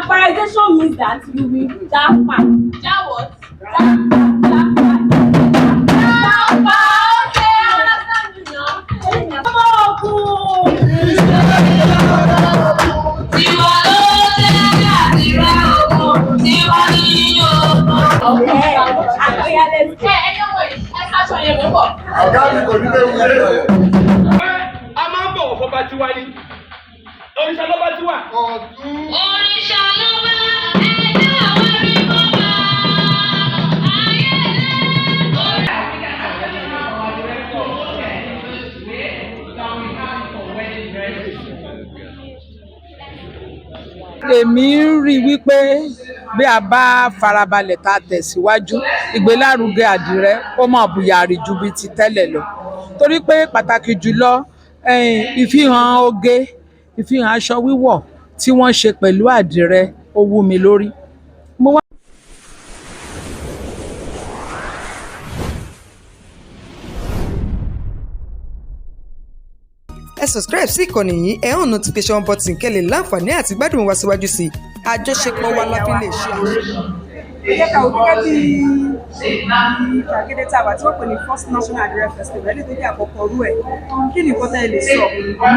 Vaporization means that you will japa. Ja what? Èmi ń rí wípé bí a bá farabalẹ̀ tá tẹ̀síwájú ìgbélárugẹ àdìrẹ ó mọ̀ bùyàrí ju bí ti tẹ́lẹ̀ lọ torí pé pàtàkì jùlọ ìfihàn oge ìfihàn aṣọ wíwọ̀ tí wọ́n ṣe pẹ̀lú àdìrẹ ó wú mi lórí. Mo wá ẹ subscribe sí ìkànnì yìí ẹ hàn notification button kẹ́lẹ̀ láǹfààní àti gbádùn wa síwájú sí i àjọṣepọ̀ wa la fi lè ṣe àṣẹ. ẹ jẹ́ ká wo gẹ́gẹ́ bí ìgbàgede tá a wà tí wọ́n pè ní First National Adire Festival ní ìdílé àkọ́kọ́ rú ẹ̀ kí ni nǹkan tẹ́ ẹ lè sọ nípa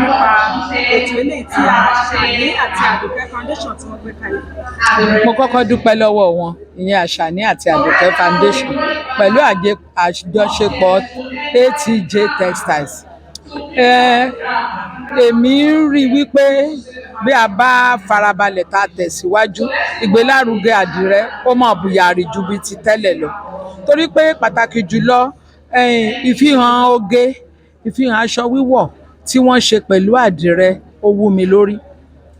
ètò eléyìí tí Asani àti Aduke Foundation tí wọ́n gbé kalẹ̀. mo kọ́kọ́ dúpẹ́ lọ́wọ́ wọn ìyẹn Asani àti Aduke Foundation pẹ̀lú àjọṣepọ̀ ATJ Textiles. Èmi ń rí wípé bí a bá farabalẹ̀ tá tẹ̀síwájú ìgbélárugẹ àdìrẹ ó mọ̀ bùyàrí ju bí ti tẹ́lẹ̀ lọ torí pé pàtàkì jùlọ ìfihàn oge ìfihàn aṣọ wíwọ̀ tí wọ́n ṣe pẹ̀lú àdìrẹ ó wú mi lórí.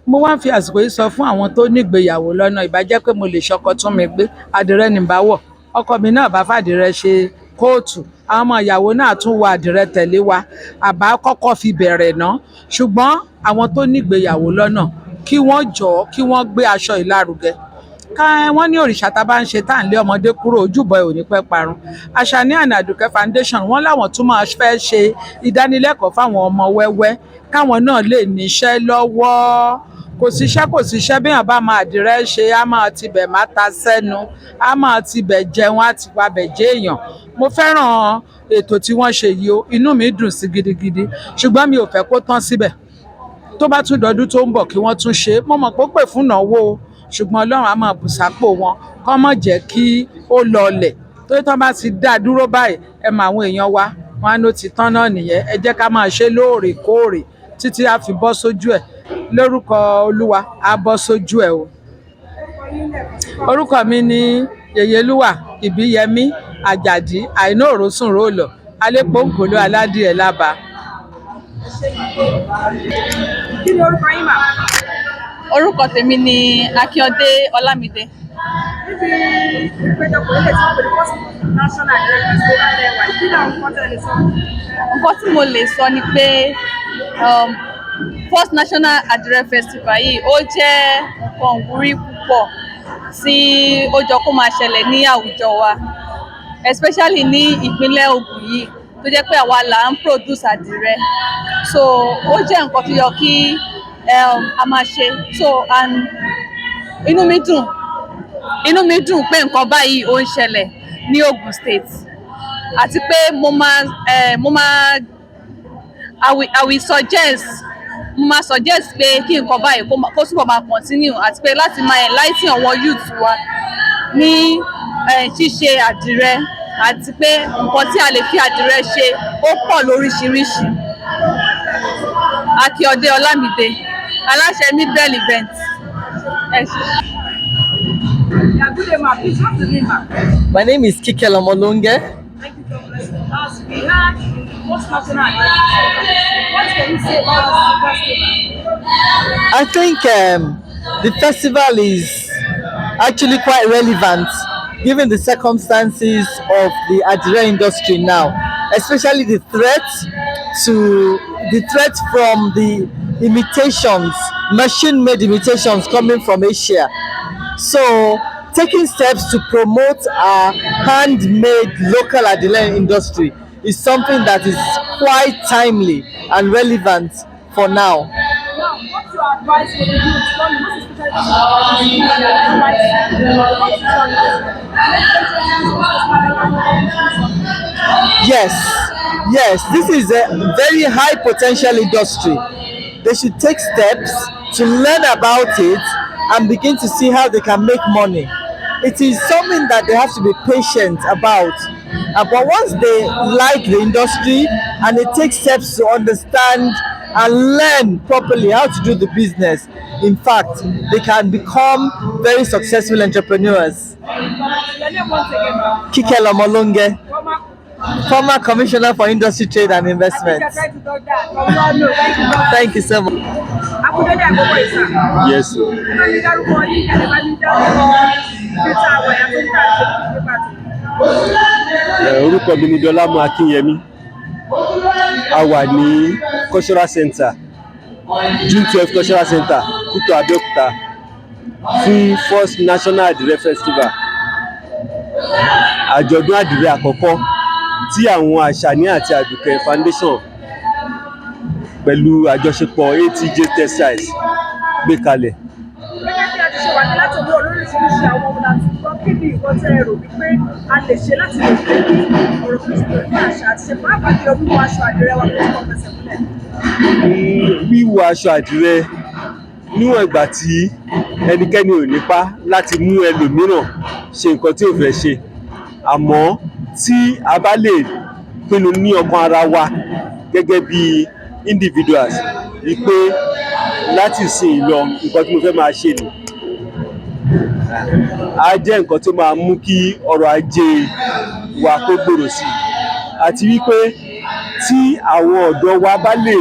Mo wá ń fi àsìkò yìí sọ fún àwọn tó nígbéyàwó lọ́nà ìbàjẹ́ pé mo lè ṣọkọ tún mi gbé àdìrẹ ní bá wọ̀ ọkọ mi náà bá fàdìrẹ ṣe kóòtù àwọn ọmọ ìyàwó náà tún wọ àdìrẹ tẹ̀lé wa àbá kọ́kọ́ fi bẹ̀rẹ̀ ná ṣùgbọ́n àwọn tó nígbéyàwó lọ́nà kí wọ́n jọ̀ọ́ kí wọ́n gbé aṣọ ìlárugẹ wọ́n ní òrìṣà tá a bá ń ṣe tá à ń lé ọmọdé kúrò ojúbọ ẹ̀ ò ní pẹ́ parun. Asani and Aduke Foundation wọ́n láwọn tún máa fẹ́ ṣe ìdánilẹ́kọ̀ọ́ fáwọn ọmọ wẹ́wẹ́ káwọn náà lè níṣẹ́ lọ́wọ́ kò síṣẹ́ béèyàn bá máa àdìrẹ ṣe á máa tibẹ̀ má ta sẹ́nu á máa tibẹ̀ jẹun á ti wabẹ̀ jẹ́ èèyàn. Mo fẹ́ràn ètò tí wọ́n ṣe yìí o inú mi dùn sí gidigidi ṣùgbọ́n mi ò fẹ́ kó tán síbẹ̀ tó bá tún dọdún tó ń bọ̀ kí wọ́n tún ṣe mo mọ̀ pé ó pè fún ìnáwó o ṣùgbọ́n Ọlọ́run á máa bùsápò wọn kọ́ mọ̀ jẹ́ kí ó lọlẹ̀ torí tán bá ti dá dúró báyìí ẹ mọ àwọn èèyàn wa wọn á ló ti tán náà nìyẹn ẹ jẹ́ ká máa ṣe lóòrèkóòrè títí a fi bọ́ sójú ẹ̀ lórúkọ Olúwa á bọ́ sójú ẹ̀ o. Orúkọ mi ni Yèyélúwà Ìbíyẹmí Àjàdí àìná òrósùn róòlọ alépòǹkòló aládìẹ lába. kí ni orúkọ yín mà? Orúkọ tèmi ni Akíọdé Ọlámídé. níbi ìpéjọpọ̀ ilé tí wọ́n pè ní First National Adire Festival lẹ́wà kí ni àwọn nǹkan tẹ́ ẹ lè sọ? Nǹkan tí mo lè sọ ni pé First National Adire Festival yìí ó jẹ́ nǹkan ìwúrí púpọ̀ tí ó jọ kó máa ṣẹlẹ̀ ní àwùjọ wa especially ní ìpínlẹ̀ Ògùn yìí tó jẹ́ pé àwa là ń produce àdìrẹ so ó jẹ́ nǹkan tó yọ kí a máa ṣe so and inú mi dùn pé nǹkan báyìí ó ń ṣẹlẹ̀ ní Ògùn State àti pé I will suggest pé kí nǹkan báyìí kó túbọ̀ máa continue àti pé láti máa enlighten àwọn youth wa ní ṣíṣe àdìrẹ àti pé nǹkan tí a lè fi àdìrẹ ṣe ó pọ̀ lóríṣiríṣi. Akíọdé Ọlámídé aláṣẹ Midbell event. My name is Kike Lomolonge. Thank you so much. As we had First National Adire Festival, what can you say about the festival? I think the festival is actually quite relevant given the circumstances of the Adire industry now, especially the threat from the imitations, machine-made imitations coming from Asia. So taking steps to promote our handmade local Adire industry is something that is quite timely and relevant for now. Now, what's your advice for the youth, most especially the what is your Yes, yes, this is a very high potential industry. They should take steps to learn about it and begin to see how they can make money. It is something that they have to be patient about. But once they like the industry and they take steps to understand and learn properly how to do the business, in fact, they can become very successful entrepreneurs. your name once again, ma'am? Kike Lomolonge, former Commissioner for Industry, Trade and I think you're Investment. trying to talk that. From now, no, thank you. Thank you so much. Akúndélé àkókò ìsà. Yes, sir. Ẹ bá mi dárúkọ yín, ẹ lè bá mi dárúkọ pété àwọn ẹ̀yà tó ń tà ṣe ní ìgbé pàtó. Orúkọ mi ni Dọlámú Akínyẹmí. A wà ní Cultural Center, June 12 Cultural Center, Kútọ̀ Abẹ́òkúta, fún First National Adire Festival. Àjọ̀dún àdìrẹ àkọ́kọ́ tí àwọn Asani àti Aduke Foundation pẹ̀lú àjọṣepọ̀ ATJ Textiles gbé kalẹ̀. Gẹ́gẹ́ bí a ti ṣe wà ní láti ọwọ́ olóríṣiríṣi àwọn ọmọ láti gbọ́ kí ni nǹkan tẹ́ ẹ rò wípé a lè ṣe láti lè gbé kí ọ̀rọ̀ tó ti pẹ̀lú àṣà àti ṣe pàápàá kí ọdún aṣọ àdìrẹ wa kó tó kọ́ fẹsẹ̀ múlẹ̀. Wíwọ aṣọ àdìrẹ níwọ̀n ìgbà tí ẹnikẹ́ni ò nípa láti mú ẹlòmíràn ṣe nǹkan tí ò fẹ́ ṣe, àmọ́ tí a bá lè pinnu ní ọkàn ara wa gẹ́gẹ́ bí individuals wípé láti sìn lọ nǹkan tí mo fẹ́ máa ṣe ni, á jẹ́ nǹkan tó máa mú kí ọrọ̀ ajé wa kó gbòòrò sí i, àti wípé tí àwọn ọ̀dọ́ wa bá lè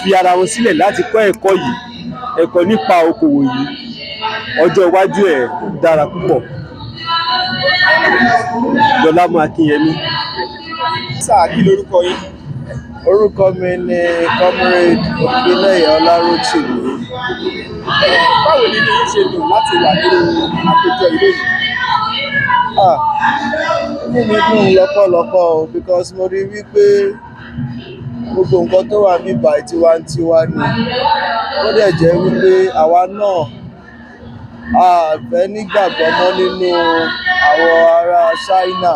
fi ara wọn sílẹ̀ láti kọ́ ẹ̀kọ́ yìí, ẹ̀kọ́ nípa okòwò yìí, ọjọ́ iwájú ẹ̀ dára púpọ̀. Dọlámú Akínyẹmí. Sáà kí lorúkọ yín? Orúkọ mi ni Comrade Òkèlẹ́yẹ Ọláròtìmí. Báwo ni inú yín ṣe dùn láti wà nínú àpéjọ ìlú yìí? Inú mi dùn lọ́pọ̀lọpọ̀ o, because mo rí wípé gbogbo nǹkan tó wà níbà tiwantiwa ni. Ó dẹ̀ jẹ́ wípé àwa náà a fẹ́ nígbàgbọ́ mọ́ nínú àwọn ará Ṣáínà.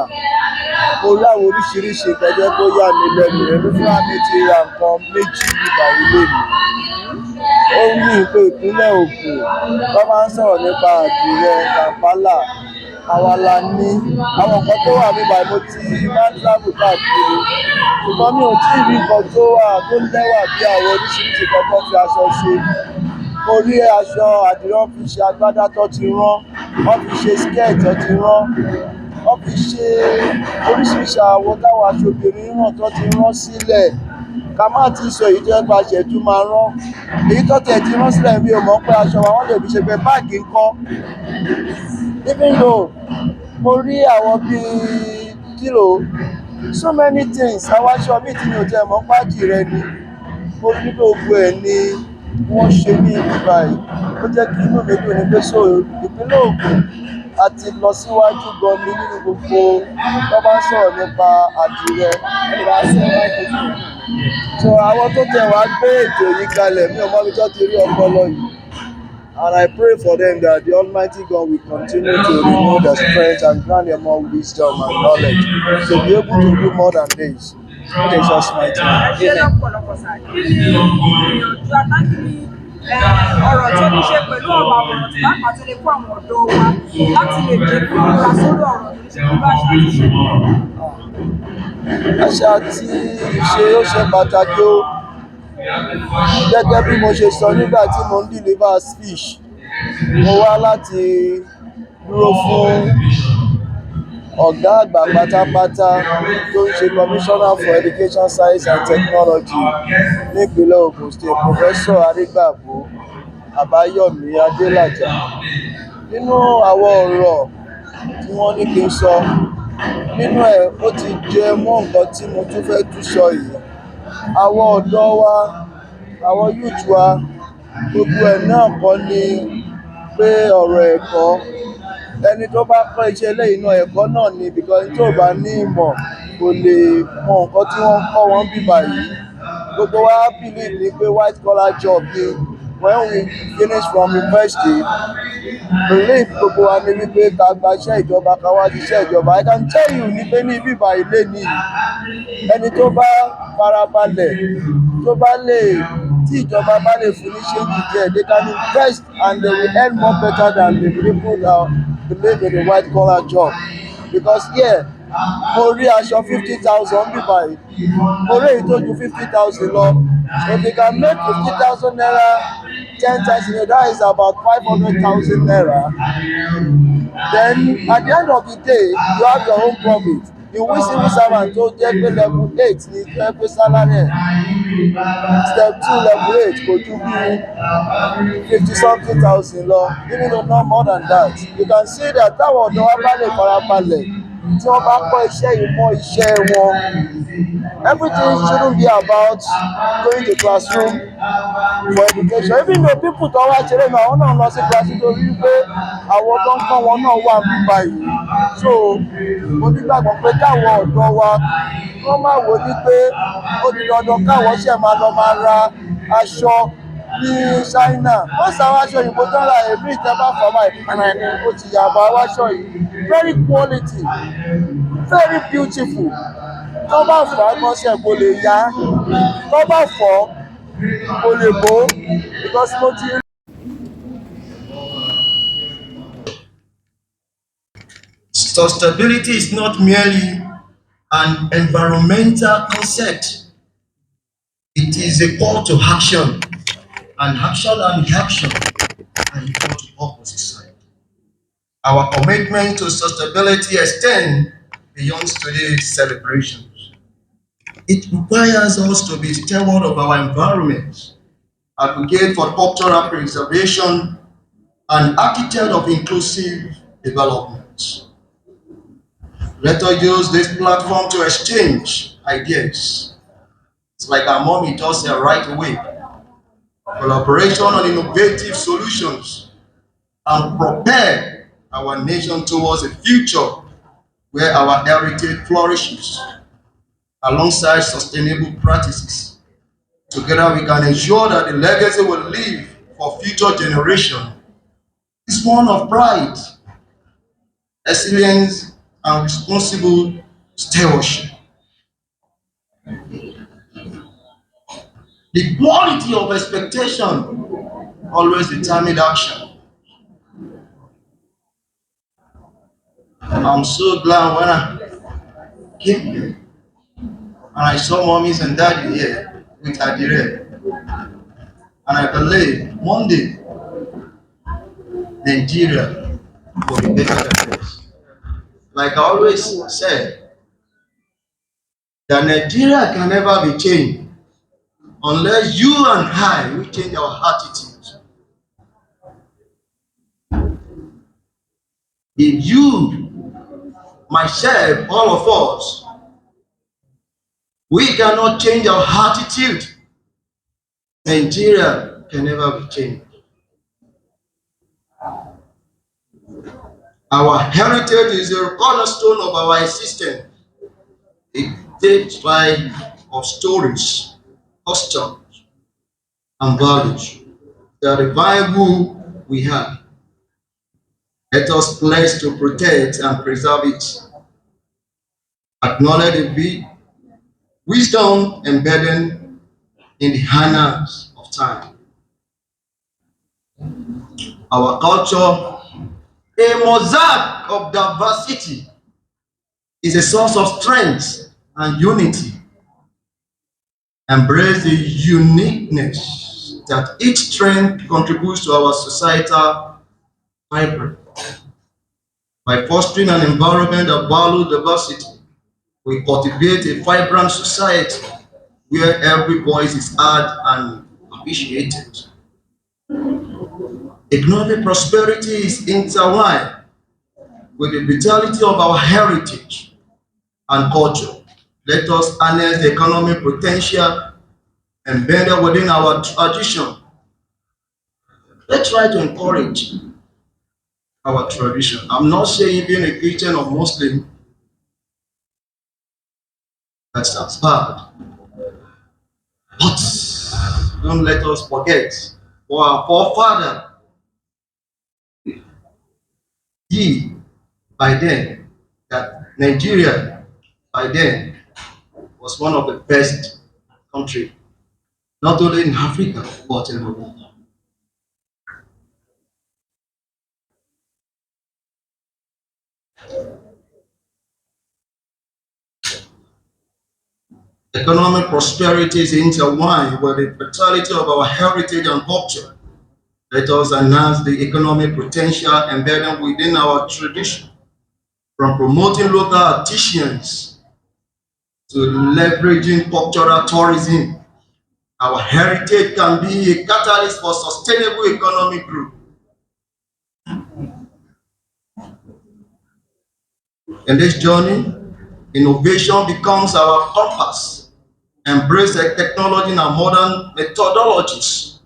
Mo rí àwọn oríṣiríṣi nǹkan jẹ́ kó yà mí lẹ́nu. Èmi fúnra mi ti ra nǹkan méjì níbà ilé mi. Ó ní pé ìpínlẹ̀ Ògùn bá máa ń sọ̀rọ̀ nípa àdìrẹ Kàmpálà, àwa la ní. Àwọn nǹkan tó wà níbà mo ti máa ń travel káàkiri, ṣùgbọ́n mi ò tí ì rí nǹkan tó wà tó lẹ́wà bí àwọn oríṣiríṣi nǹkan tó fi aṣọ ṣe. Mo rí aṣọ àdìrẹ wọ́n fi ṣe agbádá tó ti rán, wọ́n fi ṣe skirt tó ti rán, wọ́n fi ṣe oríṣiríṣi àwọn táwọn aṣọ obìnrin rán tó ti rán sílẹ̀. Ká má ti sọ èyí tó ẹgbàá ṣẹ̀tú máa rán. Èyí tó tẹ̀ ti rán sílẹ̀ mi ò mọ̀ pé aṣọ wa wọ́n lè fi ṣe pé báàgì ńkọ́. Even though mo rí àwọn bíi so many things, àwọn aṣọ míì tí mi ò tẹ̀ mọ́ pàdì rẹ ni. Mo rí gbogbo ẹ̀ ni wọ́n ṣe ní ìlú báyìí. Ó jẹ́ kí inú mi dùn ní pé so ìpínlẹ̀ Ògùn àti lọ síwájú gan ni nínú gbogbo tó bá ń sọ̀rọ̀ nípa àdìrẹ. So àwọn tó tẹ̀ wá gbé ètò yìí kalẹ̀ mi ò mọ̀ bí tó ti rí ọpọlọ yìí. And I pray for them that the Almighty God will continue to renew their strength and grant them more wisdom and knowledge to be able to do more than this. In Jesus' mighty name. Ṣé lọ́pọ̀lọpọ̀ sáà kí ni ìyànjú alákìní ọ̀rọ̀ tó ní ṣe pẹ̀lú ọ̀rọ̀ àwòrán tí lápá tó lè fún àwọn ọ̀dọ́ wa láti lè jẹ́ kí wọ́n múra sórí ọ̀rọ̀ tó ní ṣe pẹ̀lú àṣà àti ìṣe? Àṣà àti ìṣe ó ṣe pàtàkì o. Gẹ́gẹ́ bí mo ṣe sọ nígbà tí mo ń deliver speech, mo wá láti dúró fún ọ̀gá àgbà pátápátá tó ń ṣe Commissioner for Education, Science and Technology nípínlẹ̀ Ògùn State, Professor Arígbàbó Àbáyọ̀mí Adélàjà. Nínú àwọn ọ̀rọ̀ tí wọ́n ní kí n sọ, nínú ẹ̀ ó ti jẹ mọ́ nǹkan tí mo tún fẹ́ tún sọ yìí. Àwọn ọ̀dọ́ wa, àwọn youth wa, gbogbo ẹ̀ náà kọ́ ni pé ọ̀rọ̀ ẹ̀kọ́. Ẹni tó bá kọ́ iṣẹ́ eléyìí náà ẹ̀kọ́ náà ni, because tó bá ní ìmọ̀ kò lè mọ nǹkan tí wọ́n kọ́ wọn bí báyìí. Gbogbo wa believe ní pé white collar job ni when we finish from university, believe gbogbo wa ni wípé ká gba iṣẹ́ ìjọba ká wá ṣiṣẹ́ ìjọba. I can tell you ní pé ní bíbá ilé ní ẹni tó bá farabalẹ̀ tó bá lè tí ìjọba bá lè fún ní ṣéǹjì díẹ̀, they can invest and they will earn more better than the people that live in the white collar job. Because here mo rí aṣọ 50,000 bí báyìí, mo rí èyí tó ju 50,000 lọ. So if you can make 50,000 naira 10 times in a day, that is about 500,000 naira. Then at the end of the day, you have your own profit. Ìwé civil servant tó jẹ́ pé level 8 ní jẹ́ pé salary ẹ̀ step 2 level 8 kò ju bí 50 something thousand lọ, even though not more than that. You can see that táwọn ọ̀dọ́ wa bá lè farabalẹ̀ tí wọ́n bá kọ́ iṣẹ́ yìí mọ́ iṣẹ́ wọn. Everything shouldn't be about going to classroom for education. Even though people tó wá ṣeré náà àwọn náà lọ sí classroom torí pé àwọn tó ń kọ́ wọn náà wà nípa yìí. So mo nígbàgbọ́ pé káwọn ọ̀dọ́ wa wọ́n máa wò ní pé ó di dandan káwọn ṣẹ̀ máa lọ máa ra aṣọ ní China. Wọ́n sá wáṣọ òyìnbó tó ń ra èmi ìjọba fọmọ ìpínlẹ̀ ẹni ó ti yàgbá wáṣọ yìí. Very quality, very beautiful. Tó bá fà á gbọ́nsẹ̀ kò lè yá, tó bá fọ́ kò lè bó, because mo ti. Sustainability is not merely an environmental concept. It is a call to action, and action and reaction are equal to opposite side. Our commitment to sustainability extends beyond today's celebrations. It requires us to be steward of our environment, advocate for cultural preservation, and architect of inclusive development. Let us use this platform to exchange ideas. It's like our mommy just said right away. Collaboration on innovative solutions and prepare our nation towards a future where our heritage flourishes alongside sustainable practices. Together we can ensure that the legacy will live for future generations. It's one of pride, resilience, and responsible stewardship. The quality of expectation always determines action. I'm so glad when I came here and I saw mommies and daddy here with Adire. And I believe one day Nigeria will be better than this. Like I always said, that Nigeria can never be changed unless you and I will change our attitude. If you, myself, all of us, we cannot change our attitude, Nigeria can never be changed. Our heritage is a cornerstone of our existence. It takes life of stories, customs, and values. They are the Bible we have. Let us pledge to protect and preserve it. Acknowledge the wisdom embedded in the annals of time. Our culture, a mosaic of diversity, is a source of strength and unity. Embrace the uniqueness that each strength contributes to our societal vibrance. By fostering an environment that values diversity, we cultivate a vibrant society where every voice is heard and appreciated. Economic prosperity is intertwined with the vitality of our heritage and culture. Let us harness the economic potential embedded within our tradition. Let's try to encourage our tradition. I'm not saying being a Christian or Muslim, that's bad. But don't let us forget for our forefather. Ye by then that Nigeria by then was one of the best country, not only in Africa but in the world. Economic prosperity is intertwined with the vitality of our heritage and culture. Let us enhance the economic potential embedded within our tradition, from promoting local artisans to leveraging cultural tourism. Our heritage can be a catalyst for sustainable economic growth. In this journey, innovation becomes our compass. Embrace technology and modern methodologies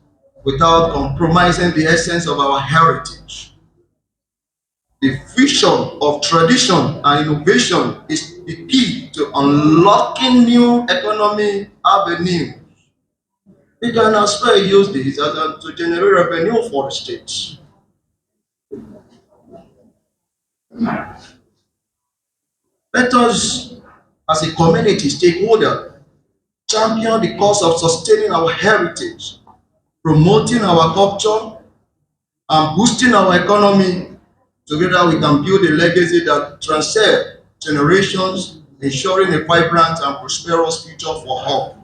without compromising the essence of our heritage. The fusion of tradition and innovation is the key to unlocking new economic avenues. We can as well use this to generate revenue for the state. Let us, as a community stakeholder, champion the cause of sustaining our heritage, promoting our culture, and boosting our economy. Together we can build a legacy that transcends generations, ensuring a vibrant and prosperous future for all.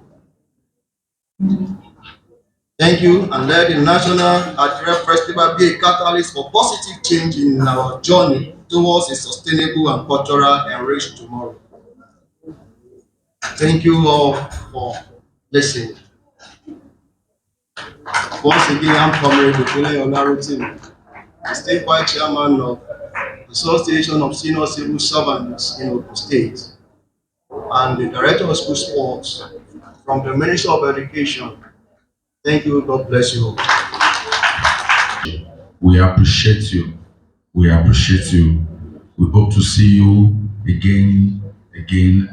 Thank you, and let the National Adire Festival be a catalyst for positive change in our journey towards a sustainable and cultural enriched tomorrow. Thank you all for listening. Once again, I'm Comrade Oduke, the State Vice Chairman of the Association of Senior Civil Servants in Ogun State, and the Director of School Sports from the Ministry of Education. Thank you. God bless you. We appreciate you. We appreciate you. We hope to see you again,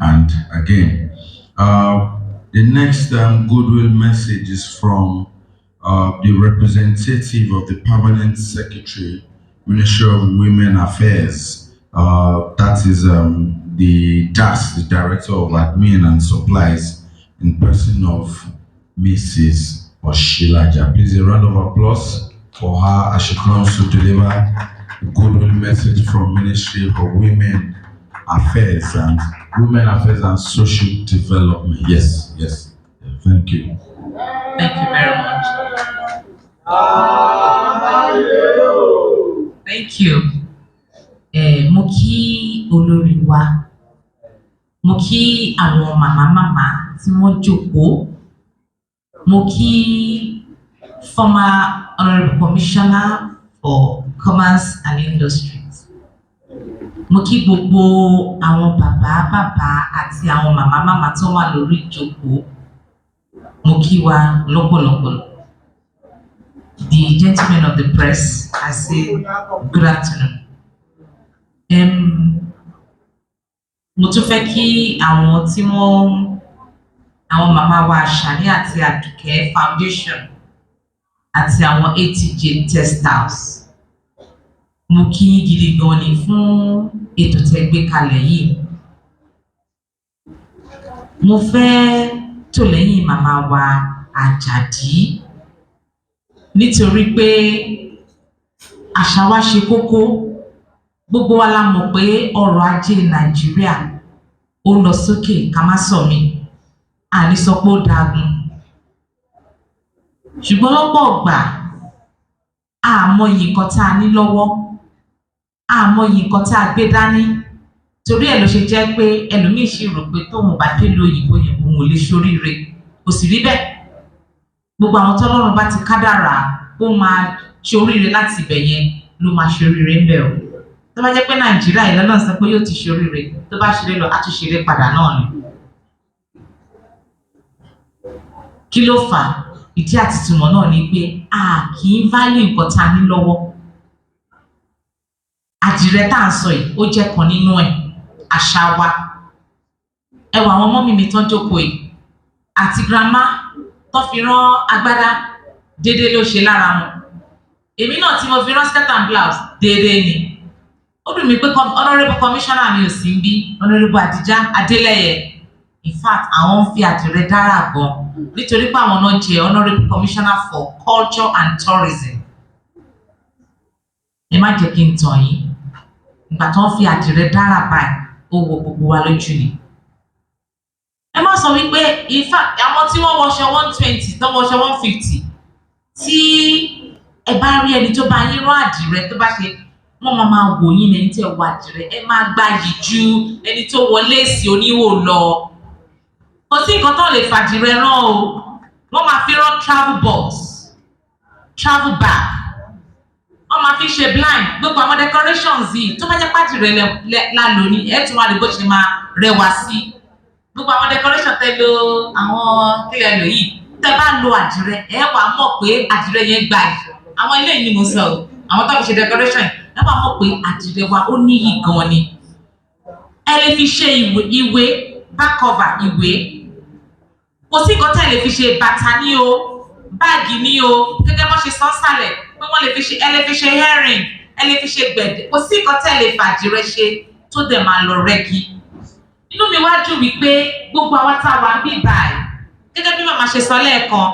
and again. The next goodwill message is from the representative of the Permanent Secretary, Ministry of Women Affairs. That is the DAS, the Director of Admin and Supplies, in person of Mrs. Oshilaja. Please, a round of applause for her as she comes to deliver a goodwill message from Ministry of Women Affairs and Social Development. Yes. Thank you. Thank you very much. Thank you. Mo kí olórí wa, mo kí àwọn màmá tí wọ́n jókòó, mo kí former Honourable Commissioner for Commerce and Industries, mo kí gbogbo àwọn bàbá àti àwọn màmá tó wà lórí ìjókòó, mo kí wa lọ́pọ̀lọpọ̀. The gentlemen of the press, I say good afternoon. Mo tún fẹ́ kí àwọn màmá wa Asani àti Aduke Foundation àti àwọn ATJ Textiles. Mo kí yín gidi gan ni fún ètò tẹ́ gbé kalẹ̀ yìí. Mo fẹ́ tò lẹ́yìn màmá wa Àjàdí nítorí pé àṣà wa ṣe kókó. Gbogbo wa la mọ̀ pé ọrọ̀ ajé Nàìjíríà ó lọ sókè ká má sọ mí, àní sọ pé ó dagun. Ṣùgbọ́n lọ́pọ̀ ọgbà a mọyì nǹkan tá a ní lọ́wọ́, a mọyì nǹkan tá a gbé dání. Torí ẹ̀ ló ṣe jẹ́ pé ẹlòmíì ṣì rò pé tóun bá dé lóyìnbó yẹn òun ò lè ṣoríire. Kò sì rí bẹ́ẹ̀. Gbogbo àwọn tọ́lọ́run bá ti kádàrá ó máa ṣoríire láti ibẹ̀ yẹn ló máa ṣoríire ń bẹ̀ o. Tó bá jẹ́ pé Nàìjíríà ìlú náà sọ pé yóò ti ṣoríire, tó bá ṣeré lọ á tún ṣeré padà náà ni. Kí ló fà á? Ìdí àti ìtumọ̀ náà ni pé a kì í value nǹkan tá a ní lọ́wọ́. Àdìrẹ tá à ń sọ yìí ó jẹ́ kan nínú ẹ̀, àṣà wa. Ẹ wo àwọn ọmọ mi tán jókòó yìí àti grandma tó fi rán agbádá dédé ló ṣe lára wọn èmi náà tí mo fi rán skirt and blouse dédé ni ó dùn mí pé honourable commissioner mi ò sí ń bí honourable Adija Adeleye in fact àwọn ń fi àdìrẹ dára gan nítorí pé àwọn náà jẹ honourable commissioner for culture and tourism ẹ má jẹ́ kí n tàn yín ìgbà tó ń fi àdìrẹ dára báyìí ó wo gbogbo wa lójú ni ẹ má sọ wípé in fact àwọn tí wọ́n wọṣọ 120 tó wọṣọ 150 tí ẹ bá rí ẹni tó bá yín rán àdìrẹ tó bá ṣe wọ́n máa wò yín ẹni tí ẹ wọ àdìrẹ ẹ máa gbáyìí ju ẹni tó wọ léèsì oníhò lọ kò sí nǹkan tó lè fàdìrẹ rán o wọ́n máa fi rán travel box travel bag wọ́n máa fi ṣe blind gbogbo àwọn decorations yìí tó bá jẹ́ pàdìrẹ la lò ní ẹ tún wá lè bó ṣe máa rẹwà sí gbogbo àwọn decoration tẹ lo àwọn kílẹ̀ lò yìí tẹ bá lo àdìrẹ ẹ wà mọ̀ pé àdìrẹ yẹn gbà yìí àwọn eléyìí ni mo sọ o àwọn tó fi ṣe decoration ẹ wà mọ̀ pé àdìrẹ wa ó níyì gan ni ẹ lè fi ṣe ìwé back cover ìwé kò sí nǹkan tẹ́ ẹ lè fi ṣe bàtà ní o báàgì ní o gẹ́gẹ́ bó ṣe sọ sálẹ̀ pé wọ́n lè fi ṣe ẹ lè fi ṣe earring ẹ lè fi ṣe gbẹ̀dẹ̀ kò sí nǹkan tẹ́ ẹ lè fàdìrẹ ṣe tó dẹ̀ máa lọ rẹ́gí inú mi wá dùn wípé gbogbo àwa tá a wà ń bí báyìí gẹ́gẹ́ bí màmá ṣe sọ lẹ́ẹ̀kan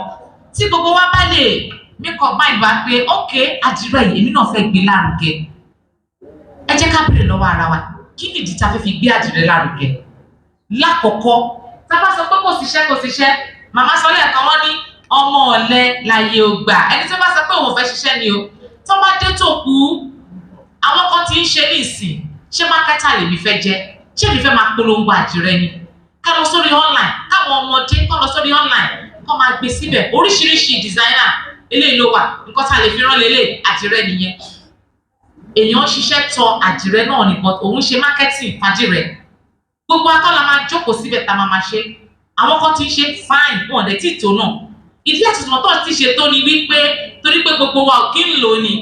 tí gbogbo wa bá lè make up mind wa pé ok àdìrẹ yìí èmi náà fẹ́ gbé lárugẹ ẹ jẹ́ ká bèrè lọ́wọ́ ara wa kí nìdí tá a fẹ́ fi gbé àdìrẹ lárugẹ lákọ̀ọ́kọ́ tá a bá sọ pé kò síṣẹ́ màmá sọ lẹ́ẹ̀kan wọ́n ní ọmọ ọ̀lẹ láyé ò gbà ẹni tó bá sọ pé òun fẹ́ ṣiṣẹ́ ni o tó bá dé tó kú àwọn kan ti ń ṣe ní ìsìn ṣé mákẹ́tà lèmi fẹ́ jẹ́ ṣé èmi fẹ́ máa polongo àdìrẹ ni ká lọ sórí online káwọn ọmọdé kọ́ lọ sórí online kọ́ máa gbé síbẹ̀ oríṣiríṣi designer eléyìí ló wà nǹkan tá a lè fi rán lélẹ̀ àdìrẹ nìyẹn èèyàn ṣiṣẹ́ tọ àdìrẹ náà ni but òun ṣe marketing fàdìrẹ gbogbo akọ́lá máa jókòó síbẹ̀ tá a máa ṣe àwọn kan ti ń ṣe fine wọn ọ̀dẹ̀ tí tó náà ìdí àtúntò tó ti ṣe tó ni wípé torí pé gbogbo wa ò kí ń lò ní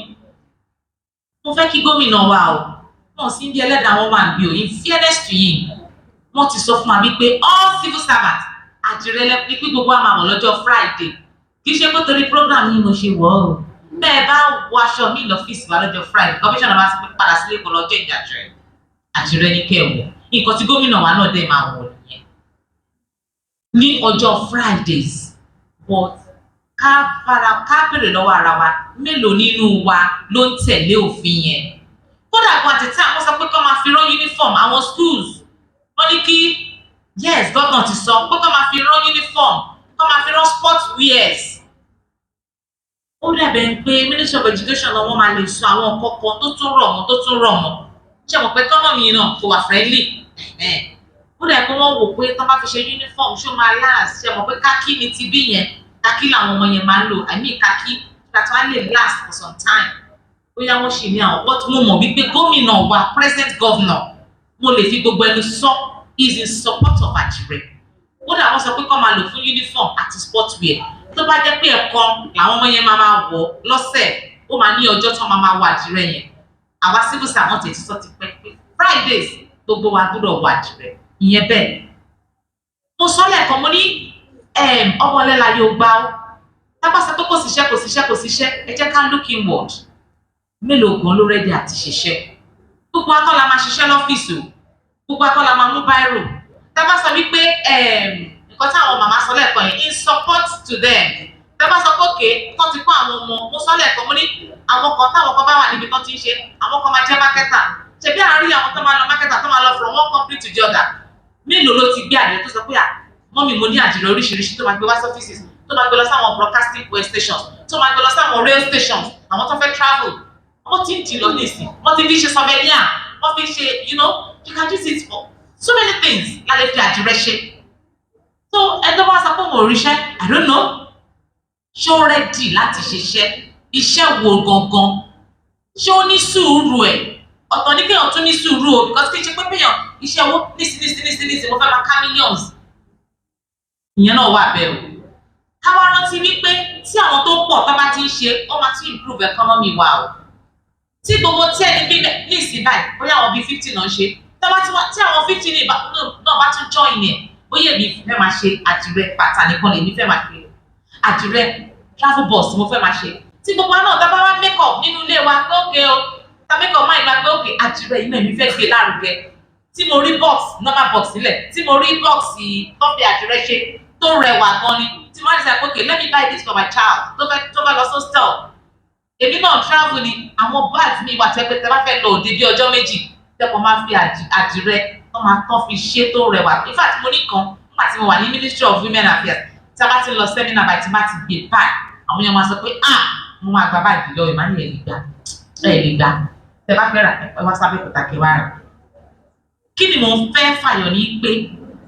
mo fẹ́ kí gómìnà wa o wọn sì ń bí ẹlẹ́dàá wọn wà níbí o in fairness to him wọ́n ti sọ fún wa wípé all civil servants àdìrẹ lẹ́pẹ́ pé gbogbo wa máa wọ̀ lọ́jọ́ Friday kì í ṣe pé torí program yìí mo ṣe wọ̀ ọ́ bẹ́ẹ̀ bá wọ aṣọ mi lọ́fíìsì wa lọ́jọ́ Friday commissioner bá ti padà sílé kọ́ lọ́jọ́ ìjà àdìrẹ ní kẹwọ̀ nǹkan tí gómìnà wa náà dẹ̀ máa wọ̀ nìyẹn ní ọjọ́ Fridays but ká bèrè lọ́wọ́ ara wa mélòó nínú wa ló ń tẹ̀lé òfin yẹn kódà gan àti tí àwọn sọ pé kọ́ máa fi rán uniform àwọn schools wọ́n ní kí yes governor ti sọ pé kọ́ máa fi rán uniform kọ́ máa fi rán sports wears ó dàbẹ̀ pé ministry of education náà wọ́n máa lè sọ àwọn kọ̀ọ̀kan tó tún rọ̀ mọ́ ṣe mọ̀ pé economy náà kò wà friendly ó dàbẹ̀ pé wọ́n wò pé tọ́ bá fi ṣe uniform ṣó máa last ṣe mọ̀ pé kákí ni ti bí yẹn kákí làwọn ọmọ yẹn máa ń lò I mean kákí that one lè last for some time bóyá wọ́n ṣì ní àwọn but mo mọ̀ wípé gómìnà wa present governor mo lè fi gbogbo ẹnu sọ is in support of àdìrẹ kódà wọ́n sọ pé kọ́ máa lò fún uniform àti sports wear tó bá jẹ́ pé ẹ̀kọ́ làwọn ọmọ yẹn máa wọ̀ lọ́sẹ̀ ó máa ní ọjọ́ tó máa wọ àdìrẹ yẹn àwa civil servant ti sọ ti pẹ́ pé Fridays gbogbo wa gbọ́dọ̀ wọ àdìrẹ ìyẹn bẹ́ẹ̀ mo sọ lẹ́ẹ̀kan mo ní ọmọlẹ́la yóò gbá ó tábà sọ pé kò síṣẹ́ ẹ jẹ́ ká look inward mélòó gan ló rẹ́dí àti ṣiṣẹ́ gbogbo akọ́la máa ṣiṣẹ́ lọ́fíìsì o gbogbo akọ́la máa mú báírò tábà sọ wípé nǹkan táwọn màmá sọ lẹ́ẹ̀kan yẹn in support to them tábà sọ pé òkè tó ti kọ́ àwọn ọmọ mo sọ lẹ́ẹ̀kan mo ní àwọn kan táwọn kan bá wà níbi tó ti ń ṣe àwọn kan máa jẹ́ mákẹ́tà ṣebí àárín àwọn tó máa lọ mákẹ́tà tó máa lọ from one company to the other mélòó ló ti gbé àdìrẹ tó sọ pé mọ́mì mo ní àdìrẹ oríṣiríṣi tó máa gbé wá sọ́fíìsì tó máa gbé lọ sáwọn broadcasting stations tó máa gbé lọ sáwọn rail stations àwọn tó fẹ́ travel wọ́n ti ń di lọ nísìn wọ́n ti fi ṣe surveillance wọ́n fi ṣe you can use it for so many things lálẹ́ fi àdìrẹ ṣe so ẹjọ́ bá sọ pé mo ríṣẹ́ I don't know ṣé ó rẹ́dì láti ṣiṣẹ́ iṣẹ́ wo gangan ṣé ó ní sùúrù ẹ̀ ọ̀tọ̀ ní kéèyàn tún ní sùúrù o because kí n ṣe pé péyàn iṣẹ́ owó nísìnyí mo fẹ́ máa ká millions ìyẹn náà wà bẹ́ẹ̀ o ká wá rántí wípé tí àwọn tó pọ̀ tó bá ti ń ṣe ó máa tún improve economy wa o tí gbogbo tí ẹni bí ní ìsìn báyìí bóyá àwọn bíi 50 náà ṣe tí àwọn 50 náà bá tún join ẹ̀ bóyá èmi fẹ́ máa ṣe àdìrẹ bàtà nìkan lèmi fẹ́ máa ṣe àdìrẹ travel bus mo fẹ́ máa ṣe tí gbogbo náà tá a bá wá make up nínú ilé wa pé òkè o tá make up máa ìgbà pé òkè àdìrẹ yìí náà mi fẹ́ gbé lárugẹ tí mo rí box normal box sílẹ̀ tí mo rí box tọ́pì àdìrẹ ṣe tó rẹwà gan ni tí wọ́n á ti sọ pé òkè let me buy this for my child tó fẹ́ lọ hostel èmi náà travel ni àwọn bags mi wà tẹ́ pé tẹ́ bá fẹ́ lọ òde bí ọjọ́ méjì tẹ́kọ̀ máa fi àdìrẹ tó máa tán fi ṣe tó rẹwà in fact mo ní kan nígbà tí mo wà ní Ministry of Women Affairs tí a bá ti lọ seminar báyìí tí a bá ti gbé báyìí àwọn èèyàn máa sọ pé mo máa gba báyìí lọ ìmánìyàn ẹ̀ lè gbà tẹ́ bá fẹ́ rà ẹ wá sábẹ́ pàtàkì wá rà kí ni mo fẹ́ fàyọ ní pé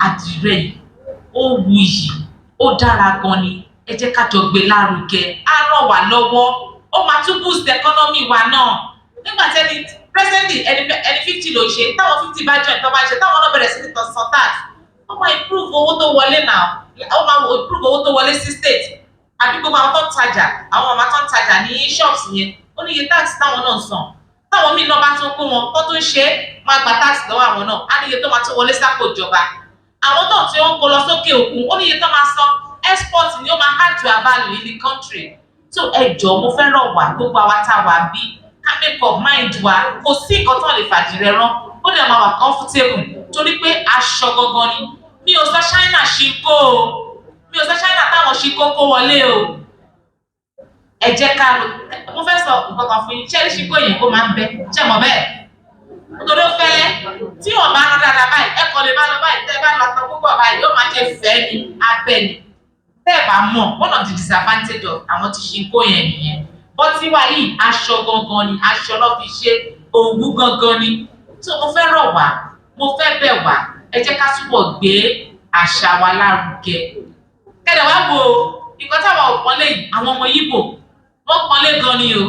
àdìrẹ yìí ó wuyì ó dára gan ni ẹ jẹ́ ká jọ gbé lárugẹ á ràn wá lọ́wọ́ ó máa tún boost economy wa náà nígbà tí ẹni presently ẹni 50 ló ṣe táwọn 50 bá join tó bá ṣe táwọn náà bẹ̀rẹ̀ sí ní san tax ó máa improve owó tó wọlé náà ó máa improve owó tó wọlé sí state àbí gbogbo àwọn tó ń tajà àwọn màmá tó ń tajà ní shops yẹn ó ní iye tax táwọn náà ń san táwọn míì náà bá tún kó wọn tó tún ṣe máa gba tax lọ́wọ́ àwọn náà á ní iye tó máa tún wọlé sápò ìjọba àwọn náà tí ó ń kó lọ sókè òkun ó ní iye tó máa san export ni ó máa add to our value in the country so ẹ jọ̀ọ́ mo fẹ́ rọ̀ wá gbogbo àwa tá a wà bí ká make up mind wa kò sí nǹkan tó lè fàdìrẹ rán ó dẹ̀ máa wà comfortable torí pé aṣọ gangan ni mi ò sọ China ṣì kó o mi ò sọ China táwọn ṣì kó wọlé o ẹ jẹ́ ká mo fẹ́ sọ nǹkan kan fún yín ṣé ṣì kó yẹn kó máa ń bẹ ṣé mọ̀ bẹ́ẹ̀ nítorí ó fẹ́lẹ́ tí wọ́n bá rán dáadáa báyìí ẹ kọ́ lè má lọ báyìí tẹ́ bá lọ tán púpọ̀ báyìí yóò máa jẹ́ fẹ́ ni abẹ́ ni tẹ́ ẹ bá mọ̀ one of the disadvantage of àwọn tí ṣì kó yẹn nìyẹn bọ́tí wá yìí aṣọ gangan ni aṣọ lọ́ fi ṣe òwú gangan ni tó mo fẹ́ rọ̀ wá mo fẹ́ bẹ̀ wá ẹ jẹ́ ká túbọ̀ gbé àṣà wa lárugẹ kẹ́lẹ̀ wá wo nǹkan táwọn ò pọ́nlé yìí àwọn ọmọ Yíbò wọ́n pọ́nlé gan ni o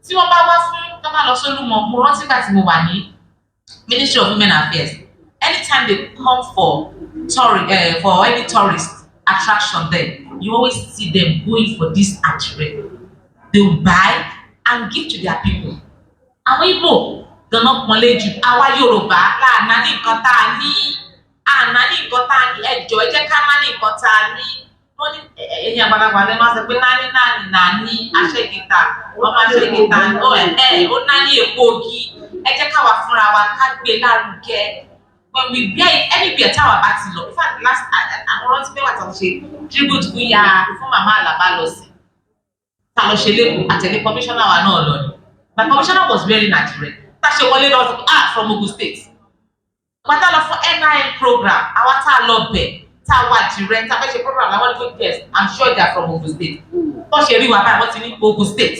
tí wọ́n bá wá fún tó bá lọ sólúmọ mo rántí gbà tí mo wà ní Ministry of Women Affairs anytime they come for any tourist attraction there you always see them going for this àdìrẹ they will buy and give to their people àwọn Igbo ganan pọ́nlé jù àwa Yorùbá láàánú ní nǹkan tá a ní àná ní nǹkan tá a ní ẹjọ́ ẹ jẹ́ ká má ní nǹkan tá a ní wọ́n ní ẹ̀yin àgbàlagbà lè máa sọ pé náání aṣẹ́gìtà ọmọ aṣẹ́gìtà ó náání èpo ògì ẹ jẹ́ káwa fúnra wa ká gbé lárugẹ when we bear it anywhere táwa bá ti lọ in fact last àwọn rántí pé wà tá a ṣe tribute bóyá fún màmá Àlàbá lọ sí ta lọ ṣe lẹ́kọ̀ọ́ àtẹ̀lé commissioner wa náà lọ ni my commissioner was very Nigerian tá a ṣe wọlé lọ from Ogun State pátá lọ fún NIN program àwa tá a lọ bẹ̀ tá a wà direct tá a fẹ́ ṣe program làwọn ní yes I'm sure they are from Ogun State tó ṣe rí wa báyìí wọ́n ti ní Ogun State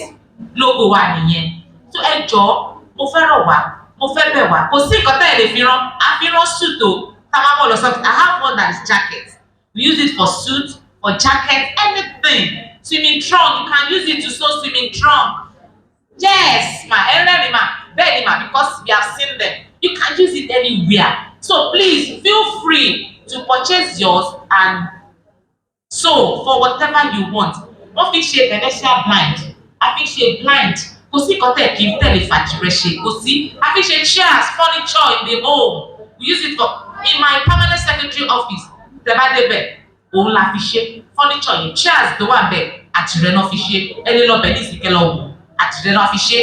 logo wa nìyẹn so ẹ jọ̀ọ́ mo fẹ́ rọ̀ wá mo fẹ́ bẹ̀ wá kò sí nǹkan tẹ́ ẹ lè fi rán àfihàn suit o tá a máa bọ̀ lọ sọ́kì I have one that is jacket we use it for suit for jacket anything swimming trunk you can use it to sew swimming trunk yes ma ẹrẹ́rìn ma bẹ́ẹ̀ ni ma because we have seen them you can use it anywhere so please feel free to purchase yours and sew for whatever you want wọ́n fi ṣe venetian blind a fi ṣe blind kò sí kọ́tẹ́ kí n tẹ̀lé fàjìrẹ́ ṣe kò sí a fi ṣe chairs furniture in the home we use it for in my permanent secretary office tẹ́bá débẹ̀ òun la fi ṣe furniture yìí chairs tó wà bẹ́ẹ̀ àtìrẹ́ náà fi ṣe ẹni lọ́bẹ̀ ní ìsìnkẹ́ lọ́wọ́ àtìrẹ́ náà fi ṣe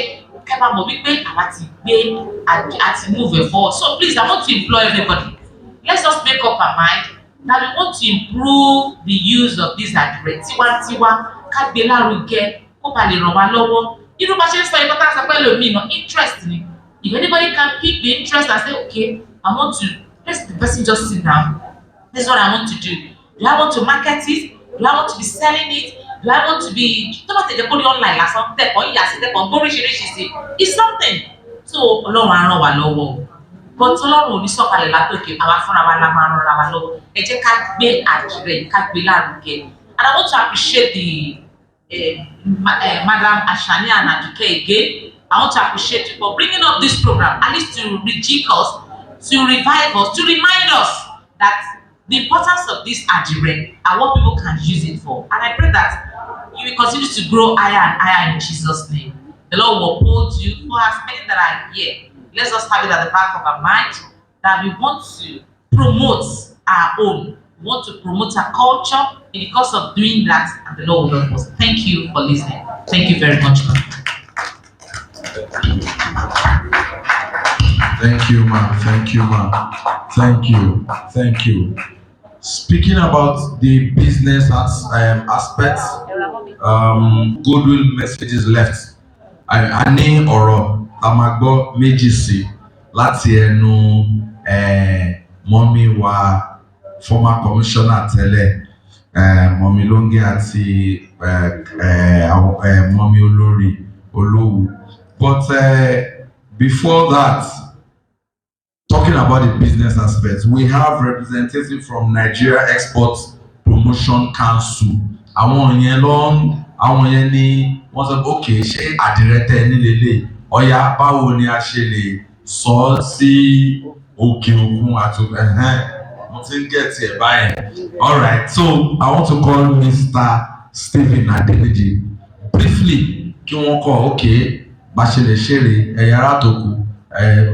kẹ́ bá mọ̀ wípé àwa ti gbé àti move forward so please I want to implore everybody let's just make up our mind that we want to improve the use of this àdìrẹ tiwantiwa ká gbé lárugẹ kó ba lè ràn wá lọ́wọ́ irú bá ṣe ń sọ ìkọ́tà sọ pé lómi náà interest ni if anybody can pick the interest and say okay I want to let the person just sit down this is what I want to do I want to market it do I want to be selling it do I want to be tó bá tẹ̀lé kórè online lásán tẹ̀kọ́ yíyá sí tẹ̀kọ́ gbóríṣiríṣi sí it's something so ọlọ́run á ràn wá lọ́wọ́ but ọlọ́run ò ní sọ̀kalẹ̀ látòkè àwa fúnra wa la máa ràn wá lọ́wọ́ ẹ jẹ́ ká gbé àdìrẹ ká gbé lárugẹ and I want to appreciate the Madam Asani and Aduke again I want to appreciate you for bringing up this program at least to rejig us to revive us to remind us that the importance of this àdìrẹ and what people can use it for and I pray that you will continue to grow higher and higher in Jesus' name the Lord will uphold you for as many that are here let's just have it at the back of our mind that we want to promote our own We want to promote our culture. In the course of doing that, and the Lord will help us. Thank you for listening. Thank you very much, ma'am. Thank you, ma'am. Thank you, ma'am. Thank you. Thank you. Speaking about the business aspect, goodwill messages left. A ní ọ̀rọ̀ a máa gbọ́ méjì sí láti ẹnu mọ́mí wa former commissioner tẹ́lẹ̀ mọ́mí Lóngé àti mọ́mí Olórí Olówu. But before that, talking about the business aspect, we have representative from Nigeria Export Promotion Council. Àwọn yẹn ní wọ́n sọ pé okay, ṣé àdìrẹ tẹ ní lélẹ̀ ọ̀yá báwo ni a ṣe lè sọ ọ́ sí òkè òkun àti mo ti ń get ẹ̀ báyẹn. All right, so I want to call Mr. Stephen Adeliji briefly kí wọ́n kọ́ okay bá ṣe lè ṣeré ẹ̀yà ara tó kù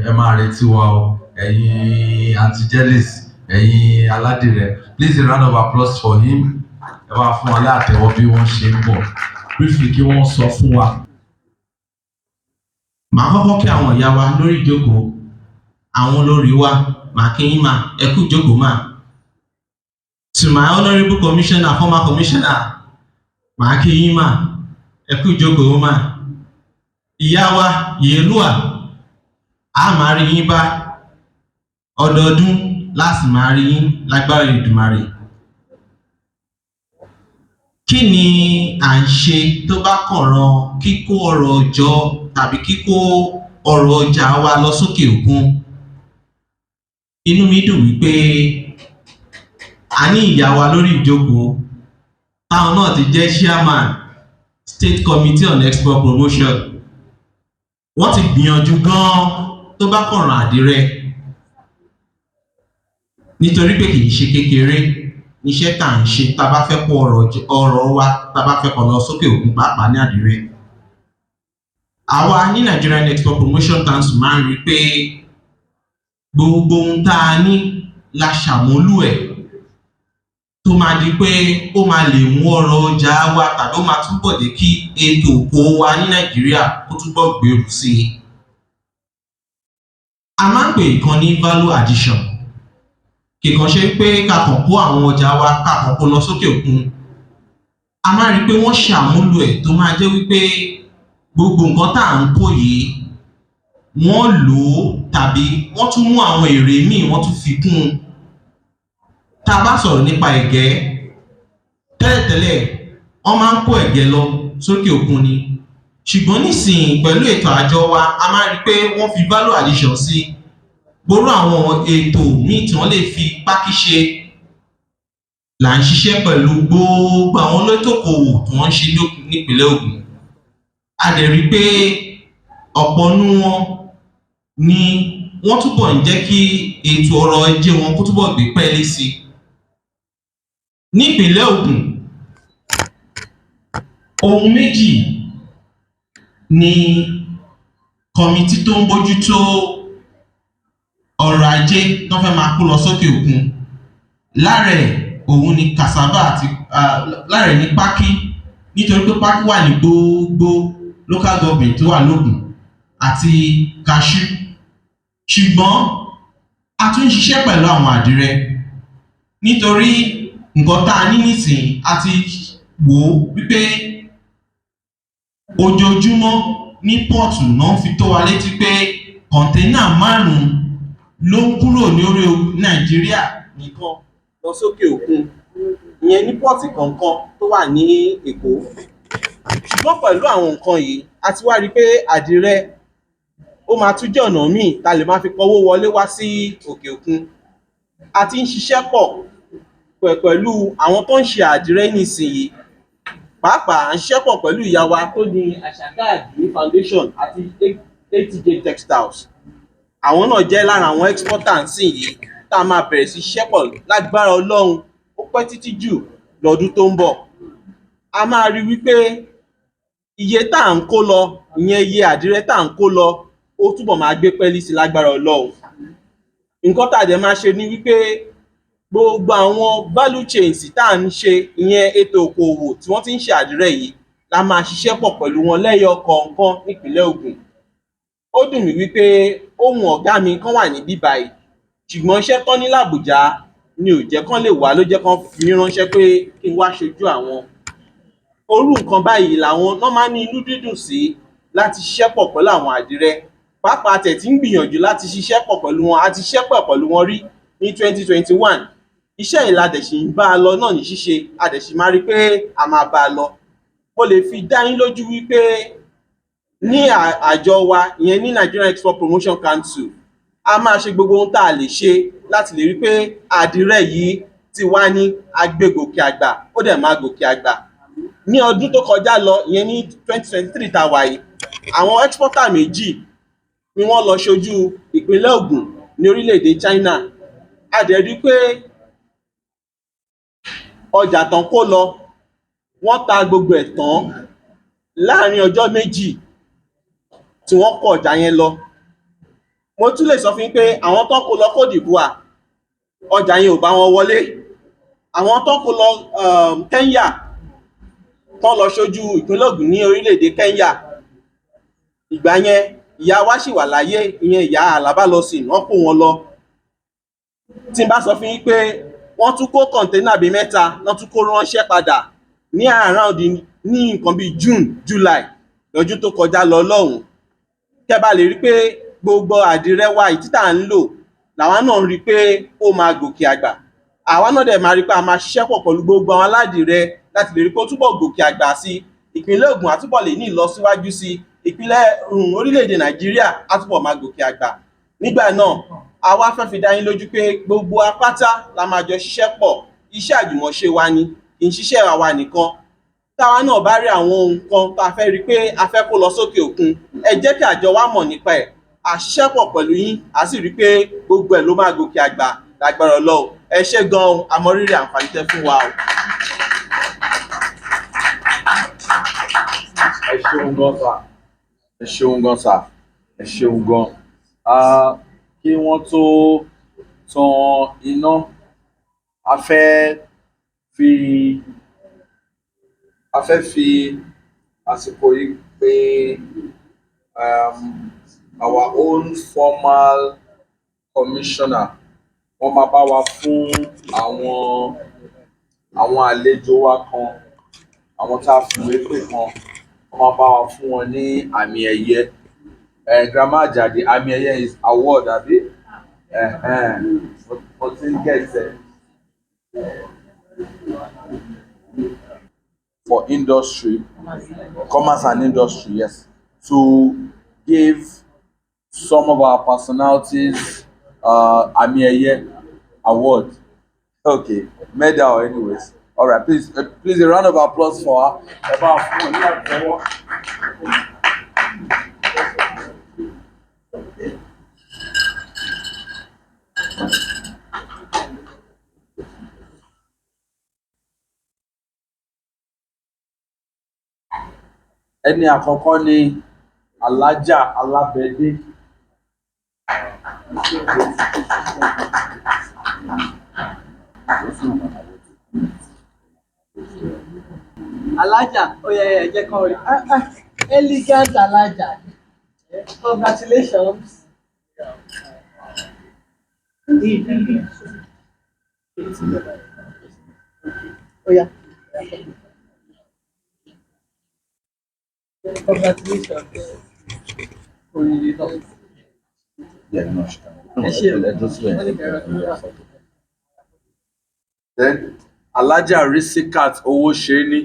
ẹ máa retí wa o ẹ̀yin antigelis ẹ̀yin aládìrẹ. Please a round of applause for him. Ẹ bá fún wọn látẹ̀wọ́ bí wọ́n ṣe ń bọ̀ briefly kí wọ́n sọ fún wa. Màá kọ́kọ́ kí àwọn ìyá wa lórí ìjókòó, àwọn olórí wa, màá kí yín mà, ẹ kú ìjókòó mà. To my honourable commissioner, former commissioner, màá kí yín mà, ẹ kú ìjókòó mà. Ìyá wa, Yèlúà, a máa rí yín bá ọdọọdún láti máa rí yín lágbára Èdùmàrè. Kí ni à ń ṣe tó bá kọ̀ràn kíkó ọrọ̀ ọjọ́ tàbí kíkó ọrọ̀ ọjà wa lọ sókè òkun? Inú mi dùn wípé a ní ìyá wa lórí ìjókòó táwọn náà ti jẹ́ chairman State Committee on Export Promotion. Wọ́n ti gbìyànjú gan-an tó bá kọ̀ràn àdìrẹ nítorí pé kì í ṣe kékeré níṣẹ́ tá à ń ṣe tá a bá fẹ́ kó ọrọ̀ wa tá a bá fẹ́ kó lọ sókè òkun pàápàá ní àdìrẹ. Àwa ní Nigerian Export Promotion Council máa ń rí pé gbogbo ohun tá a ní la ṣàmúlò ẹ̀ tó máa di pé ó máa lè mú ọrọ̀ ọjà wa tàbí ó máa túbọ̀ jẹ́ kí ètò òkòwò wa ní Nàìjíríà kó túbọ̀ gbèrú sí i. A máa ń pè nǹkan ní value addition. Kìkan ṣe pé kakàn kó àwọn ọjà wa kakàn kó lọ sókè òkun. A máa rí pé wọ́n ṣàmúlò ẹ̀ tó máa jẹ́ wípé gbogbo nǹkan tá à ń kó yìí wọ́n lò ó tàbí wọ́n tún mú àwọn èrè míì wọ́n tún fi kún un. Tá a bá sọ̀rọ̀ nípa ẹ̀gẹ́, tẹ́lẹ̀tẹ́lẹ̀ wọ́n máa ń kó ẹ̀gẹ́ lọ sókè òkun ni. Ṣùgbọ́n nísìnyí pẹ̀lú ètò àjọ wa a máa rí pé wọ́n fi value addition sí gbogbo àwọn ètò míì tí wọ́n lè fi pákí ṣe. Là ń ṣiṣẹ́ pẹ̀lú gbogbo àwọn olótókòwò tí wọ́n ń ṣe nípìnlẹ̀ Ògùn. A dẹ̀ rí pé ọ̀pọ̀ nú wọn ni wọ́n túbọ̀ ń jẹ́ kí ètò ọrọ̀ ajé wọn kó túbọ̀ gbé pẹ́ẹ́lí sí. Nípìnlẹ̀ Ògùn, ohun méjì ni kọmitì tó ń bójútó ọrọ̀ ajé tó fẹ́ máa kó lọ sókè òkun. Lára ẹ̀ òun ni cassava àti lára ẹ̀ ní pákí, nítorí pé pákí wà ní gbogbo local government tó wà lógùn àti cashew. Ṣùgbọ́n a tún ń ṣiṣẹ́ pẹ̀lú àwọn àdìrẹ nítorí nǹkan tá a ní nísìnyí a ti wò ó wípé ojoojúmọ́ ní pọ́ọ̀tù náà fi tó wa létí pé kọ̀ǹténà 5 ló ń kúrò ní orí Nàìjíríà nìkan lọ sókè òkun, ìyẹn ní pọ́ọ̀tù kọ̀ọ̀kan tó wà ní Èkó. Ṣùgbọ́n pẹ̀lú àwọn nǹkan yìí a ti wá rí pé àdìrẹ ó máa tún jẹ́ ọ̀nà míì tá lè máa fi pọwó wọlé wá sí òkè òkun. A ti ń ṣiṣẹ́ pọ̀ pẹ̀lú àwọn tó ń ṣe àdìrẹ nísìnyí, pàápàá à ń ṣiṣẹ́ pọ̀ pẹ̀lú ìyá wa tó ní Àṣàkẹ́ Àdìrí Foundation àti ATJ Textiles. Àwọn náà jẹ́ lára àwọn exporter nísìnyí tá a máa bẹ̀rẹ̀ sí ṣiṣẹ́ pọ̀ lágbára Ọlọ́run ó pẹ́ títí jù lọ́dún tó ń bọ̀. A máa rí wípé iye tá à ń kó lọ, ìyẹn iye àdìrẹ tá à ń kó lọ, ó túbọ̀ máa gbé pẹ́ẹ́lí sí lágbára Ọlọ́run. Nǹkan tá a dẹ̀ máa ṣe ni wípé gbogbo àwọn value chains tá à ń ṣe ìyẹn ètò òkòòwò tí wọ́n ti ń ṣe àdìrẹ yìí la máa ṣiṣẹ́ pọ̀ pẹ̀lú wọn lẹ́yọ kọ̀ọ̀kan nípínlẹ̀ Ògùn. Ó dùn mí wípé ohun ọ̀gá mi kan wà níbí báyìí ṣùgbọ́n iṣẹ́ tán ní l'Àbújá ni ò jẹ́ kán lè wá, ló jẹ́ kán fi mí ránṣẹ́ pé kí n wá ṣojú àwọn. Orú nǹkan báyìí làwọn náà máa ń ní inú dídùn sí láti ṣiṣẹ́ pọ̀ pẹ̀lú àwọn àdìrẹ. Pàápàá tẹ̀ tí ń gbìyànjú láti ṣiṣẹ́ pọ̀ pẹ̀lú wọn, a ti ṣiṣẹ́ pọ̀ pẹ̀lú wọn rí ní 2021. Iṣẹ́ yìí la dẹ̀ ṣì ń bá a lọ náà ní ṣíṣe, a dẹ̀ ṣì máa rí pé a máa bá a lọ. Mo lè fi dá yín lójú wípé ní àjọ wa ìyẹn ní Nigerian Export Promotion Council, a máa ṣe gbogbo ohun tá a lè ṣe láti lè rí pé àdìrẹ yìí ti wá ní agbégòkè àgbà, ó dẹ̀ máa gòkè àgbà. Ní ọdún tó kọjá lọ ìyẹn ní 2023 tá a wà yìí, àwọn exporter méjì ni wọ́n lọ ṣojú ìpínlẹ̀ Ògùn ní orílẹ̀-èdè China. A dẹ̀ rí pé ọjà tán kó lọ, wọ́n ta gbogbo ẹ̀ tán láàárín ọjọ́ méjì tí wọ́n kó ọjà yẹn lọ. Mo tún lè sọ fún yín pé àwọn tán kó lọ Côte d'Ivoire, ọjà yẹn ò bá wọn wọlé. Àwọn tán kó lọ Kenya, tán lọ ṣojú ìpínlẹ̀ Ògùn ní orílẹ̀-èdè Kenya, ìgbà yẹn ìyá wa ṣì wà láyé, ìyẹn ìyá Alábálọsìn, wọ́n kó wọn lọ. Tí n bá sọ fún yín pé wọ́n tún kó kọ̀ǹténà bíi 3 wọ́n tún kó ránṣẹ́ padà ní around ní nǹkan bíi June, July lọ́dún tó kọjá lọ lọ́hùn-ún. Kẹ́ bá lè rí pé gbogbo àdìrẹ wa yìí tí tá ń lò làwa náà ń rí pé ó máa gòkè àgbà. Àwa náà dẹ̀ máa rí pé a máa ṣiṣẹ́ pọ̀ pẹ̀lú gbogbo àwọn aládìrẹ láti lè rí pé ó túbọ̀ gòkè àgbà sí. Ìpínlẹ̀ Ògùn á túbọ̀ lè ní ìlọsíwájú sí. Ìpínlẹ̀ orílẹ̀-èdè Nàìjíríà á túbọ̀ máa gòkè àgbà. Nígbà náà, a wá fẹ́ fi dá yín lójú pé gbogbo apáta la máa jọ ṣiṣẹ́ pọ̀. Iṣẹ́ àjùmọ̀ṣe wa ni, kì í ṣiṣẹ́ àwa nìkan. Táwa náà bá rí àwọn ohun kan tá a fẹ́ rí pé a fẹ́ kó lọ sókè òkun, ẹ jẹ́ kí àjọ wa mọ̀ nípa ẹ̀. A ṣiṣẹ́ pọ̀ pẹ̀lú yín, a sì rí pé gbogbo ẹ̀ ló máa gòkè àgbà lágbára Ọlọ́run. Ẹ ṣé gan-an, a mọ rírì àǹfààní tẹ́ fún wa o. Ẹ ṣeun gan sà, ẹ ṣeun gan sà, ẹ ṣeun gan. Kí wọ́n tó tan iná, a fẹ́ fi àsìkò yìí pé our own formal commissioner, wọ́n máa bá wa fún àwọn àlejò wa kan, àwọn tá a fìwé pè kan, wọ́n máa bá wa fún wọn ní àmì ẹ̀yẹ. Grandma Ajadi, àmì ẹ̀yẹ is award, àbí? Mo ti ń gẹ̀ẹ́sẹ̀. For industry, commerce and industry, yes, to give some of our personalities àmì ẹ̀yẹ award. Okay, medal anyways. All right, please a round of applause for her. Ẹni àkọ́kọ́ ni Alájà Alábẹ́dé. Alájà, ó yẹ ẹ jẹ́ kán rí. Elegant Alájà. Congratulations. Oh yeah. Congratulations. Yeah, no, she can. Then Alájà Risikat Owóṣeni.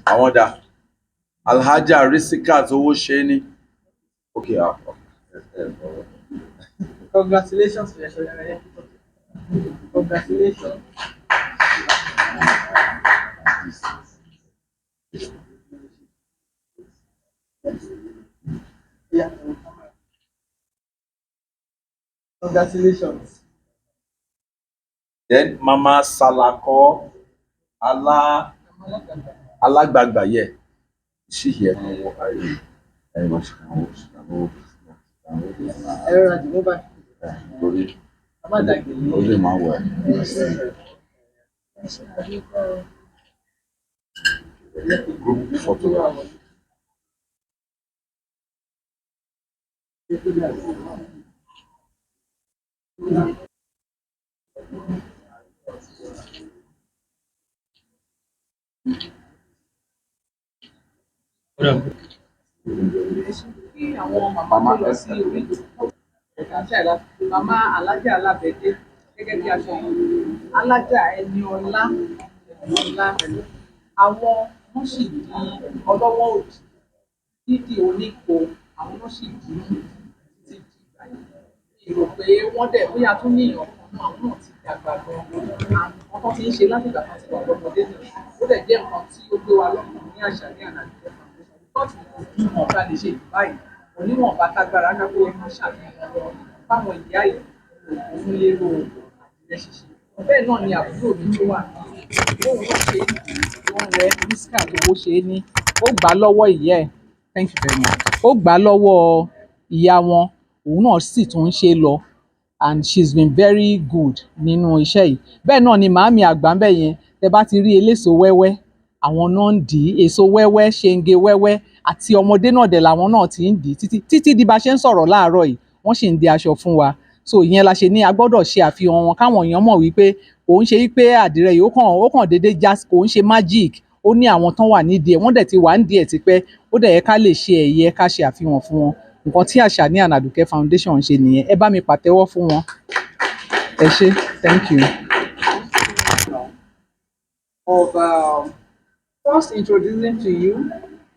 Àwọn dà. Alhaja Risikat Owóṣeni. Okay, Congratulations. Congratulations. Yeah. Congratulations. Then Mama Salako Alagbagba, yeah. Is she here? Everyone, move back. Rori. Rori máa wẹ̀. Group photo. Kí àwọn màmá tó lọ sí orí màmá alájà alábẹ́dé gẹ́gẹ́ bí aṣọ alájà ẹni ọlá àwọn wọ́n sì di ọlọ́wọ́ òdì dídì oníko àwọn wọ́n sì di títí di ìgbà yìí èrò pé wọ́n dẹ̀ bóyá tún ní ìyàn kan náà àwọn náà ti dàgbà gan-an àwọn kan ti ń ṣe láti ìgbà kan ti wà lọ́mọdé náà ó dẹ̀ jẹ́ nǹkan tí ó gbé wa lọ́kàn ní àṣà ní ànàjẹ́ tọ́tù ìwọ̀n bá lè ṣe ìbáyìí oníwọ̀n bá tágbára kápẹ́ wọn ṣàfihàn lọ fáwọn ìyá yìí òun lérò àtìlẹ́ ṣíṣe bẹ́ẹ̀ náà ni àbúrò mi tó wà lóun ló ṣe wọn rẹ mísíkà lówó ṣe é ní ó gbà á lọ́wọ́ ìyá ẹ̀ thank you very much ó gbà á lọ́wọ́ ìyá wọn òun náà sì tún ń ṣe lọ and she's been very good nínú iṣẹ́ yìí bẹ́ẹ̀ náà ni màámi àgbà ń bẹ̀ yẹn tẹ bá ti rí eléso wẹ́wẹ́ àwọn náà ń dì í èso wẹ́wẹ́ ṣenge wẹ́wẹ́ àti ọmọdé náà dẹ̀ làwọn náà ti ń dì í títí di bá ṣe ń sọ̀rọ̀ láàárọ̀ yìí wọ́n sì ń di aṣọ fún wa so ìyẹn la ṣe ní a gbọ́dọ̀ ṣe àfihàn wọn káwọn èèyàn mọ̀ wípé kò ń ṣe wípé àdìrẹ yìí ó kàn déédéé já kò ń ṣe magic ó ní àwọn tán wà nídìí ẹ̀ wọ́n dẹ̀ ti wà nídìí ẹ̀ tipẹ́ ó dẹ̀ yẹ ká lè ṣe ẹ̀yẹ ká ṣe àfihàn fún wọn nǹkan tí Asani and Aduke Foundation ṣe nìyẹn ẹ bá mi pàtẹ́wọ́ fún wọn ẹ ṣé thank you. Of first introducing to you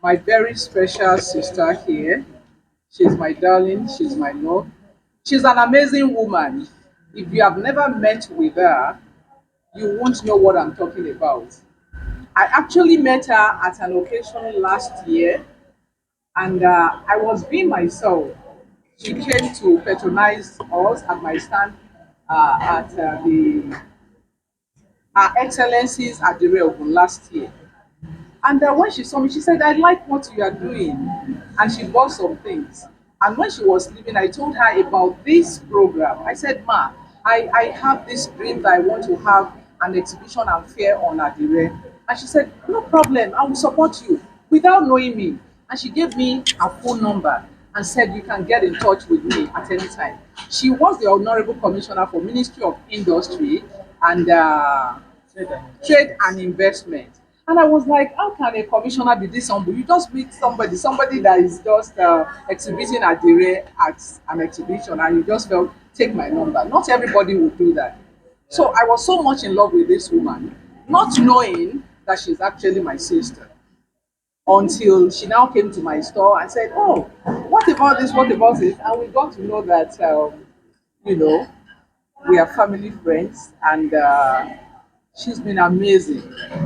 my very special sister here. She's my darling, she's my love. She's an amazing woman. If you have never met with her, you won't know what I'm talking about. I actually met her at an occasion last year, and I was being myself. She came to patronize us at my stand at the Her Excellencies at the Ogun last year. And when she saw me, she said, I like what you are doing. And she bought some things. And when she was leaving, I told her about this program. I said, Ma, I have this dream that I want to have an exhibition and fair on Adire. And she said, no problem, I will support you without knowing me. And she gave me her phone number and said, you can get in touch with me at any time. She was the Honorable Commissioner for Ministry of Industry and Trade and Investment. And I was like, how can a commissioner be this humble? You just meet somebody that is just exhibiting Adire at an exhibition, and you just felt, take my number. Not everybody would do that. So I was so much in love with this woman, not knowing that she's actually my sister. Until she now came to my store and said, oh, what about this, what about this? And we got to know that, you know, we are family friends, and she's been amazing.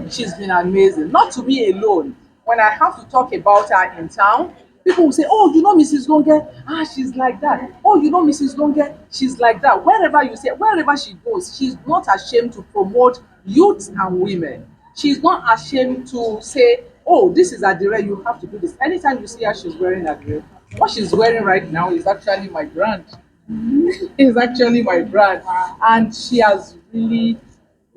She's been amazing. Not to me alone. When I have to talk about her in town, people will say, oh, you know Mrs. Longe? Ah, she's like that. Oh, you know Mrs. Longe? She's like that. Wherever you say, wherever she goes, she's not ashamed to promote youth and women. She's not ashamed to say, oh, this is Adire, you have to do this. Anytime you see her, she's wearing Adire. What she's wearing right now is actually my brand. It's actually my brand. And she has really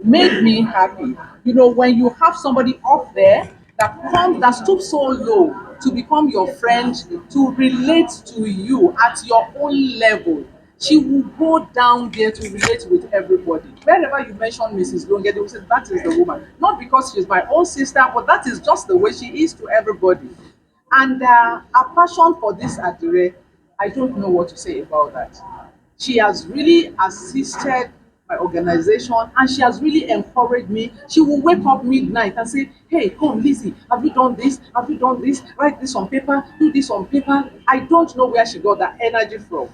made me happy. You know, when you have somebody up there that stoops so low to become your friend, to relate to you at your own level, she will go down there to relate with everybody. Wherever you mention Mrs. Longe, they will say that is the woman. Not because she's my own sister, but that is just the way she is to everybody. And her passion for this Adire, I don't know what to say about that. She has really assisted my organization, and she has really encouraged me. She will wake up midnight and say, hey, come Lizzie, have you done this, have you done this, write this on paper, do this on paper. I don't know where she got that energy from.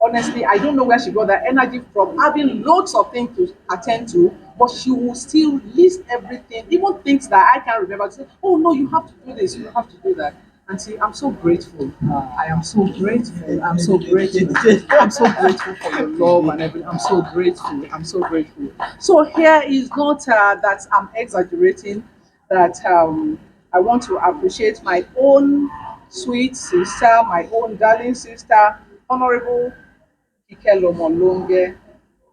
Honestly, I don't know where she got that energy from, having loads of things to attend to, but she will still list everything, even things that I can't remember, to say, oh no, you have to do this, you have to do that. And see, I'm so grateful. I am so grateful. I'm so grateful. I'm so grateful for your love and everything. I'm so grateful. I'm so grateful. So here is not that I'm exaggerating, that I want to appreciate my own sweet sister, my own darling sister, Honorable Ikelomolonge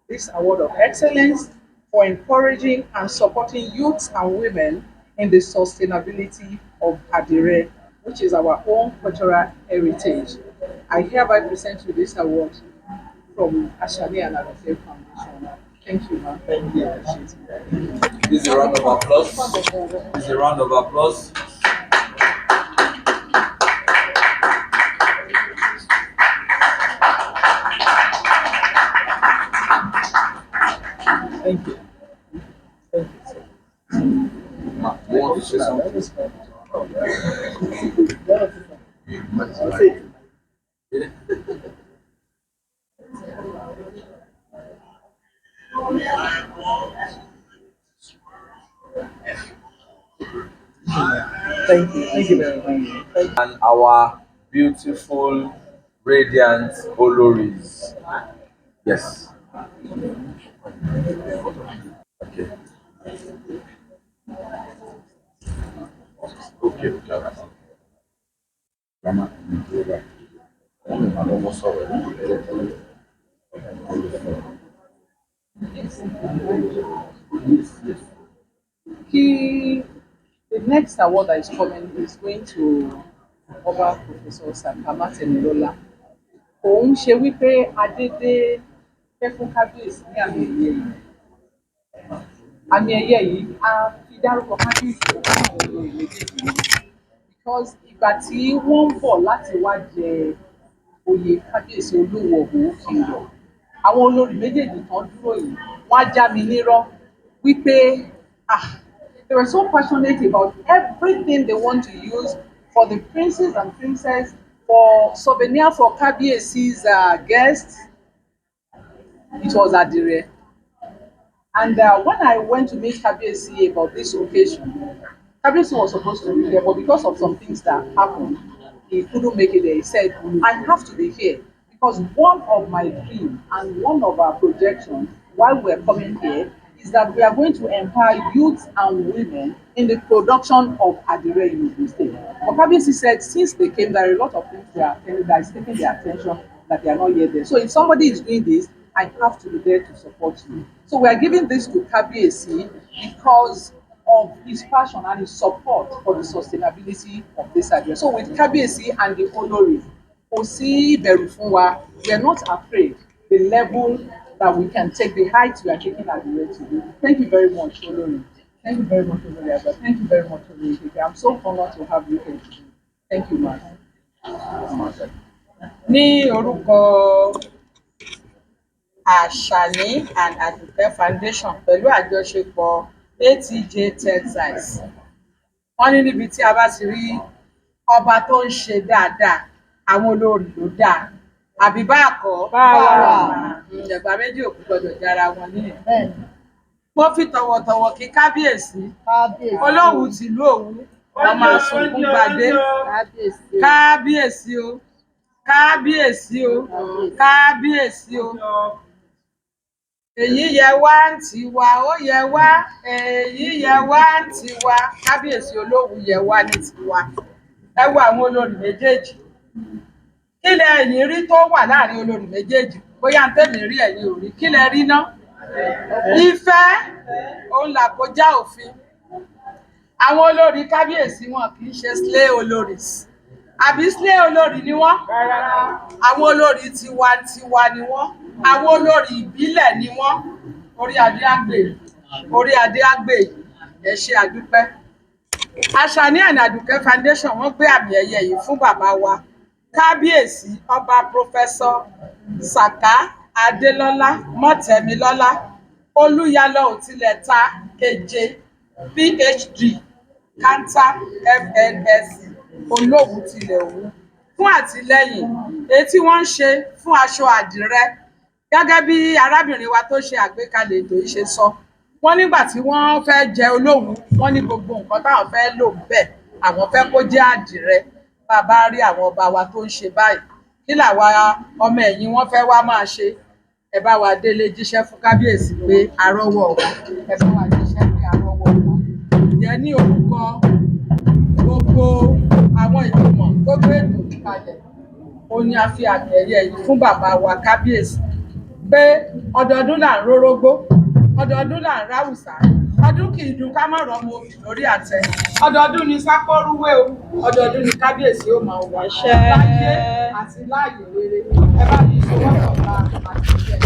this award of excellence for encouraging and supporting youths and women in the sustainability of Adire, which is our own cultural heritage. I hereby present you this award from Asani and Aduke Foundation. Thank you, ma'am. Thank you. This is a round of applause. This is a round of applause. Thank you. Thank you, sir. You want to say something? Thank you. Thank you very much. And our beautiful, radiant Oloris. Yes. Okay. Okay. Grandma, Yoruba. I almost saw it. The next award that is coming is going to Oba Professor Sakama Tenilola. Òun ṣe wípé Adédé fẹ́ fún kábíyèsí ní àmì ẹ̀yẹ yìí. Àmì ẹ̀yẹ yìí a fi dárúkọ kábíyèsí fún àwọn olórí méjèèjì yìí. Because ìgbà tí wọ́n ń bọ̀ láti wá jẹ oyè kábíyèsí Olúwo Òwò Kingdom, àwọn olórí méjèèjì kan dúró yìí, wọ́n á já mi nírọ́ wípé they were so passionate about everything they want to use for the princes and princess, for souvenir for Kabiesi's guests. It was Adire. And when I went to meet Kabiesi about this occasion, Kabiesi was supposed to be there, but because of some things that happened, he couldn't make it there. He said, I have to be here because one of my dreams and one of our projections while we're coming here is that we are going to empower youth and women in the production of Adire in Ogun State. But Kabiesi said, since they came, there are a lot of things they are attending that is taking their attention that they are not yet there. So if somebody is doing this, I have to be there to support you. So we are giving this to Kabiesi because of his passion and his support for the sustainability of this idea. So with Kabiesi and the Olori, kò sí ìbẹ̀rù fún wa, we are not afraid the level that we can take, the height we are taking Adire to. Thank you very much, Olori. Thank you very much, Olori Agba. Thank you very much, Olori. I'm so honored to have you here today. Thank you, ma'am. Ní orúkọ Asani and Aduke Foundation pẹ̀lú àjọṣepọ̀ ATJ Textiles. Wọ́n ní níbi tí a bá ti rí ọba tó ń ṣe dáadáa, àwọn olórí ló dáa. Àbí báàkọ́ ẹ̀gbà méjì òkú gbọdọ̀ jára wọn níyẹn. Mo fi tọ̀wọ̀tọ̀wọ̀ kí kábíyèsí olóhùn tìlú Òwu ọmọ àsunkún gbadé. Kábíyèsí o, kábíyèsí o, kábíyèsí o. Èyí yẹ wá ń tiwa, ó yẹ wá, èyí yẹ wá ń tiwa. Kábíyèsí Olówu yẹ wá ní tiwa. Ẹ wo àwọn olórí méjèèjì. Kí lẹ ẹ̀yin rí tó wà láàrin olórí méjèèjì? Bóyá ń tẹ̀lé rí ẹ̀yin ò rí. Kí lẹ rí ná? Ìfẹ́ òun làkójá òfin. Àwọn olórí kábíyèsí wọn kì í ṣe slay olórí. Àbí slay olórí ni wọ́n? Àwọn olórí tiwantiwa ni wọ́n. Àwọn olórí ìbílẹ̀ ni wọ́n. Orí adé àgbè yìí. Ẹ ṣé àdúpẹ́. Asani and Aduke Foundation wọ́n gbé àmì ẹ̀yẹ yìí fún bàbá wa kábíyèsí ọba Professor Saka Adélọ́lá Mọ́tẹ̀mílọ́lá Olúyalọ Òtilẹ̀ta keje PhD Cancer FNSC Olówu tilẹ̀ Òwu fún àtìlẹ́yìn èyí tí wọ́n ń ṣe fún aṣọ àdìrẹ gẹ́gẹ́ bí arábìnrin wa tó ṣe àgbékalẹ̀ ètò yìí ṣe sọ. Wọ́n nígbà tí wọ́n fẹ́ jẹ Olówu, wọ́n ní gbogbo nǹkan táwọn fẹ́ lò bẹ́ẹ̀ àwọn fẹ́ kó jẹ́ àdìrẹ. Bàbá rí àwọn ọba wa tó ń ṣe báyìí, kí làwa ọmọ ẹ̀yìn wọn fẹ́ wá máa ṣe? Ẹ bá wa délé jíṣẹ́ fún kábíyèsí pé arọ́wọ́ wọn, ẹ bá wa jíṣẹ́ pé arọ́wọ́ wọn. Ǹjẹ́ ní orúkọ gbogbo àwọn ìgbìmọ̀ tó gbé ètò kalẹ̀, ó ní a fi àmì ẹ̀yẹ yìí fún bàbá wa kábíyèsí pé ọdọọdún là ń rórógbó ọdọọdún là ń ráwùsá ọdún kì í dùn ká má rọmọ obì lórí àtẹ ọdọọdún ni sápórúwé o ọdọọdún ni kábíyèsí ó máa wà láyé àti láàyè rere ẹ bá mi sọ wọn ọba àti ìjẹ.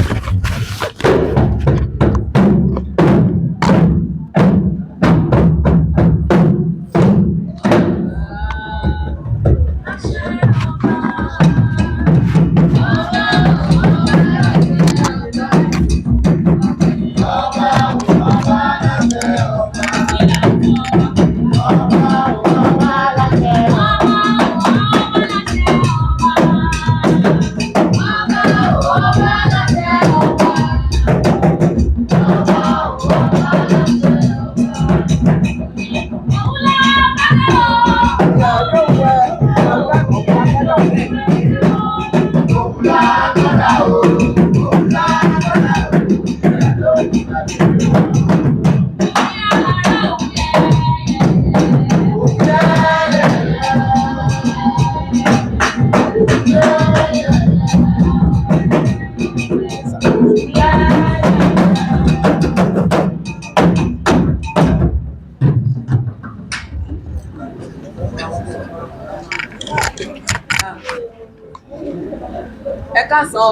Ẹ káàsán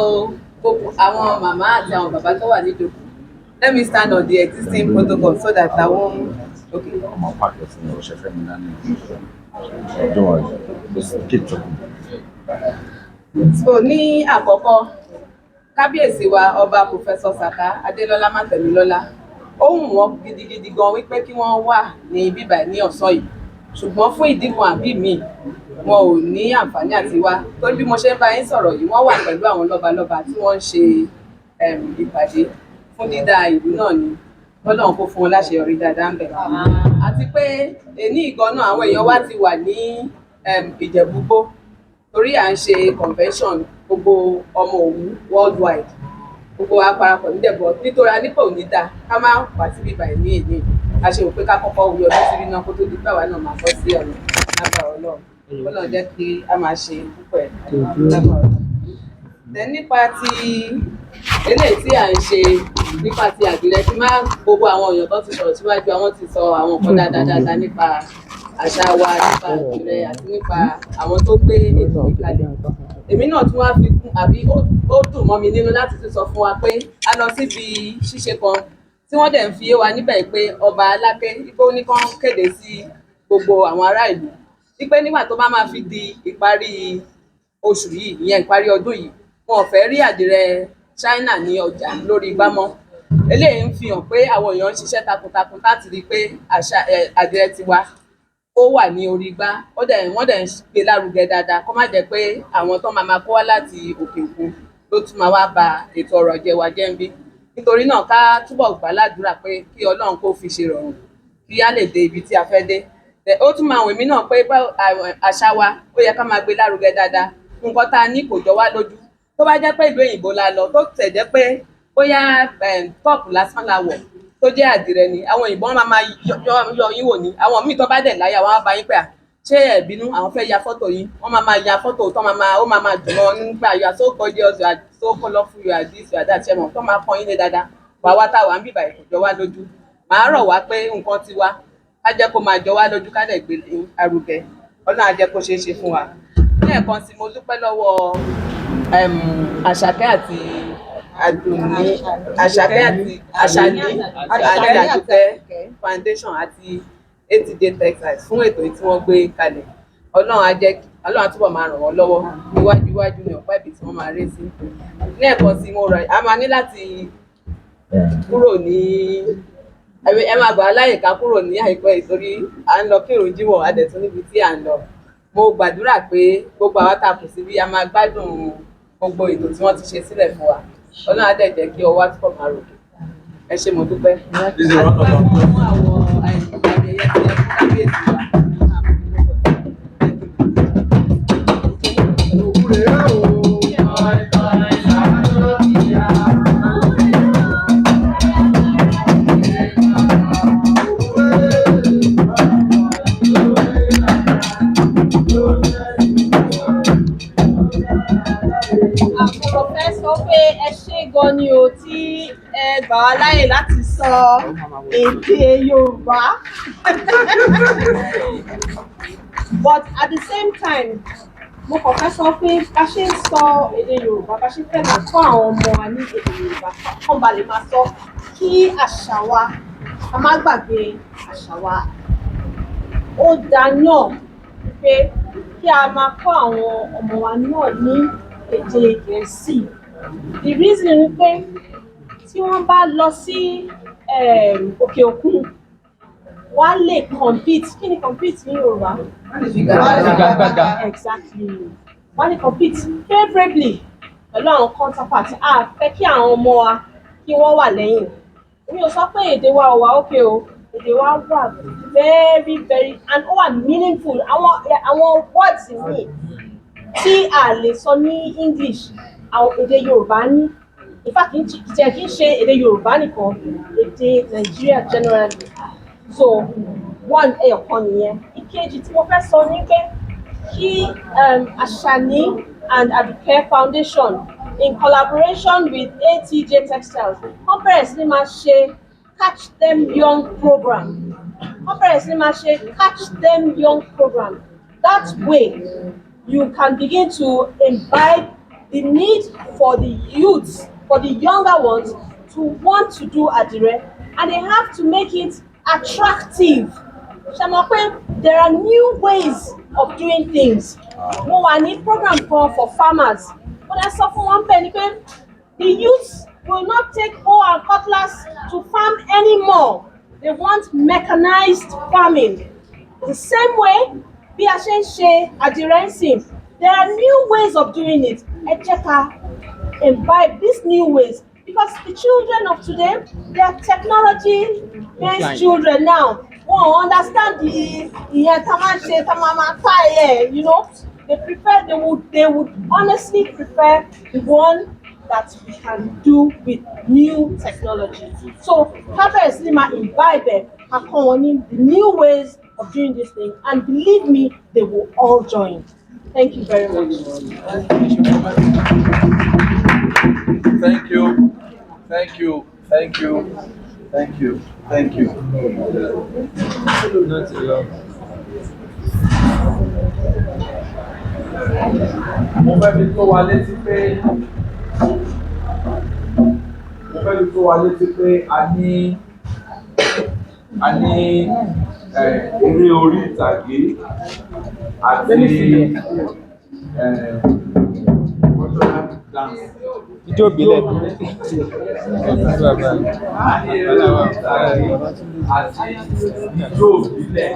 o, àwọn màmá àti àwọn bàbá tó wà nídòkú. Let me stand on the existing protocol so that I won't. Okay. Don't worry, just keep talking. So ní àkọ́kọ́, kábíyèsí wa ọba Professor Saka Adélọ́lá Mátẹ̀mílọ́lá, ó wù wọ́n gidigidi gan wípé kí wọ́n wà ní bíbà ní ọ̀sán yìí. Ṣùgbọ́n fún ìdí kan àbí míì, wọn ò ní àǹfààní àti wá. Torí bí mo ṣe ń bá yín sọ̀rọ̀ yìí, wọ́n wà pẹ̀lú àwọn lọ́balọ́ba tí wọ́n ń ṣe ìpàdé fún dídá ìlú náà ni. Ọlọ́run kó fún wọn láṣeyọrí dáadáa ń bẹ̀. Àti pé èní ìgan náà àwọn èèyàn wa ti wà ní Ìjẹ̀bú-Igbó torí à ń ṣe convention gbogbo ọmọ Òwu worldwide. Gbogbo wa parapọ̀ nídẹ̀bọ̀ nítorí anípò ò ní dáa ká má wá sí bíbá ẹ̀ ní èní. A ṣe wò pé ká kọ́kọ́ wí ọdún síbí náà kó tó di báwa náà máa bọ́ sí ọ̀nà lágbára Ọlọ́run. Ọlọ́run jẹ́ kí a máa ṣe púpọ̀ ẹ̀ lágbára Ọlọ́run. Nípa ti eléyìí tí à ń ṣe nípa ti àdìrẹ tí máa gbogbo àwọn èèyàn tó ti sọ̀rọ̀ síwájú àwọn ti sọ àwọn nǹkan dáadáa nípa àṣà wa nípa àdìrẹ àti nípa àwọn tó gbé ètò ìkàlẹ̀. Èmi náà tún wá fi kún àbí ó dùn mọ́ mi nínú láti tún sọ fún wa pé a lọ síbi ṣíṣe kan tí wọ́n dẹ̀ ń fi yé wa níbẹ̀ pé ọba Aláké ipò ní kán kéde sí gbogbo àwọn ará ìlú wípé nígbà tó bá máa fi di ìparí oṣù yìí ìyẹn ìparí ọdún yìí wọn ò fẹ́ rí àdìrẹ China ní ọjà lórí igbá mọ́. Eléyìí ń fi hàn pé àwọn èèyàn ń ṣiṣẹ́ takuntakun láti rí i pé àṣà àdìrẹ tiwa ó wà ní orí igbá wọ́n dẹ̀ ń gbé lárugẹ dáadáa kó má jẹ́ pé àwọn tó máa kó wá láti òkè òkun ló tún máa wá ba ètò ọrọ̀ ajé wa jẹ́ ń bí. Nítorí náà ká túbọ̀ gbà ládùúrà pé kí Ọlọ́run kó fi ṣe rọrùn kí á lè dé ibi tí a fẹ́ dé. Ó tún máa wù mí náà pé àṣà wa ó yẹ ká máa gbé lárugẹ dáadáa. Nǹkan tá a ní kò jọ wá lójú. Tó bá jẹ́ pé ìlú òyìnbó la lọ tó tẹ̀ jẹ́ pé bóyá top lásán la wọ̀ tó jẹ́ àdìrẹ ni àwọn òyìnbó máa yọ yín wò ní àwọn míì tó bá dẹ̀ láyà wọ́n á bá yín pé ṣé ẹ bínú àwọn fẹ́ ya fọ́tò yín wọ́n máa ya fọ́tò tó ó máa dùn mọ́ nígbà you are so gorgeous you are so colourful you are this you are that ṣẹ́mọ̀ tó máa pọ́n yín lé dáadáa wà wá táwa ń bìbà ìkọ̀jọ́ wá lójú màá rọ̀ wá pé nǹkan tiwa ká jẹ́ kó máa jọ wá lójú ká dẹ̀ gbé arugẹ Ọlọ́run á jẹ́ kó ṣeé ṣe fún wa. Ní ẹ̀kan sí mo dúpẹ́ lọ́wọ́ Àṣàkẹ́ àti Àdùnní Àṣàkẹ́ àti Asani àti Aduke foundation àti 80 Day Textiles fún ètò tí wọ́n gbé kalẹ̀. Ọlọ́run á túbọ̀ máa ràn wọ́n lọ́wọ́ iwájú ní ọ̀pá ibi tí wọ́n máa ré sí. Ní ẹ̀kan sí mo rọ̀ a máa ní láti kúrò ní ẹ máa gbà láyè ká kúrò ní àìpẹ́ ìtorí à ń lọ kírun jímọ̀ adẹ̀tún níbi tí à ń lọ. Mo gbàdúrà pé gbogbo àwọn tàkù sí bí a máa gbádùn gbogbo ètò tí wọ́n ti ṣe sílẹ̀ fún wa. Ọlọ́run á dẹ̀ jẹ́ kí ọwọ́ túbọ̀ máa ròkè. Ẹ ṣé mo dúpẹ́. Fún àwọn ayẹyẹ tí ẹ fún kábíyèsí wa. Professor sọ pé ẹ ṣé gan ni o tí ẹ gbà wá láyè láti sọ èdè Yorùbá. But at the same time, mo kàn fẹ́ sọ pé bá ṣe ń sọ èdè Yorùbá, bá ṣe fẹ́ máa kọ́ àwọn ọmọ wa ní èdè Yorùbá, kán ba lè máa sọ kí àṣà wa, ká má gbàgbé àṣà wa. Ó dáa náà pé kí a máa kọ́ àwọn ọmọ wa náà ní èdè Gẹ̀ẹ́sì. The reason ni pé tí wọ́n bá lọ sí òkè òkun, wọ́n á lè compete. Kí ni compete ní Yorùbá? Exactly. Wọ́n á lè compete favourably pẹ̀lú àwọn counterpart. A fẹ́ kí àwọn ọmọ wa kí wọ́n wà lẹ́yìn. Mi ò sọ pé èdè wa ò wà okay o. Èdè wa wà very very and ó wà meaningful. Àwọn words mi tí a lè sọ ní English, àwọn èdè Yorùbá ní. In fact, kì í ṣe èdè Yorùbá nìkan, èdè Nigeria generally. So one ẹyọkan nìyẹn. Ìkejì tí mo fẹ́ sọ ní pé kí Asani and Aduke Foundation in collaboration with ATJ Textiles wọ́n bẹ̀rẹ̀ sí máa ṣe Catch Them Young program. Wọ́n bẹ̀rẹ̀ sí máa ṣe Catch Them Young program. That way you can begin to imbibe the need for the youths, for the younger ones, to want to do adire, and they have to make it attractive. There are new ways of doing things. Mo wà ní program kan for farmers. But I sọ fún wọn bẹ́ẹ̀ ni pé the youths will not take hoe and cutlass to farm anymore. They want mechanized farming. The same way bí a ṣe ń ṣe adire, there are new ways of doing it. Ẹ jẹ́ ká imbibe these new ways, because the children of today, they are technology-based children now. Wọ́n understand ìyẹn tá máa ń ṣe tá máa máa ká ẹ̀, you know. They would honestly prefer the one that we can do with new technology. So kábẹ̀rẹ̀ sí máa imbibe the new ways of doing this thing, and believe me, they will all join. Thank you very much. Thank you. Thank you. Thank you. Thank you. Thank you. Mo fẹ́ fi tó wa létí pé a ní eré orí ìtàgé àti cultural dance. Ijó ìbílẹ̀. Àti ijó ìbílẹ̀.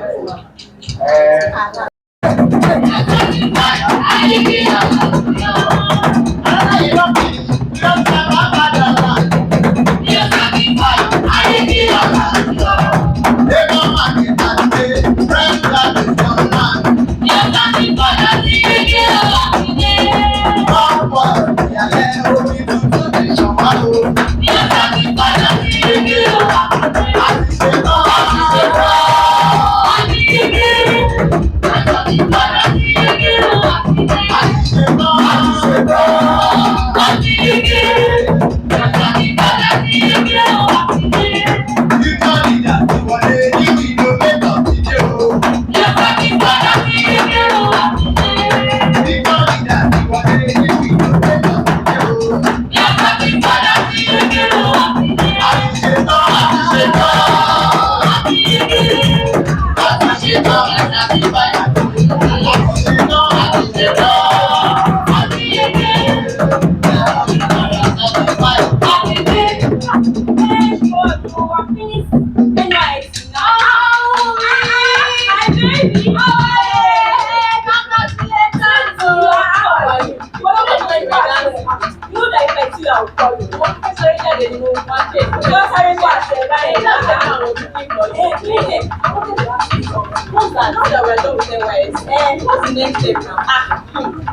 What's the next step now?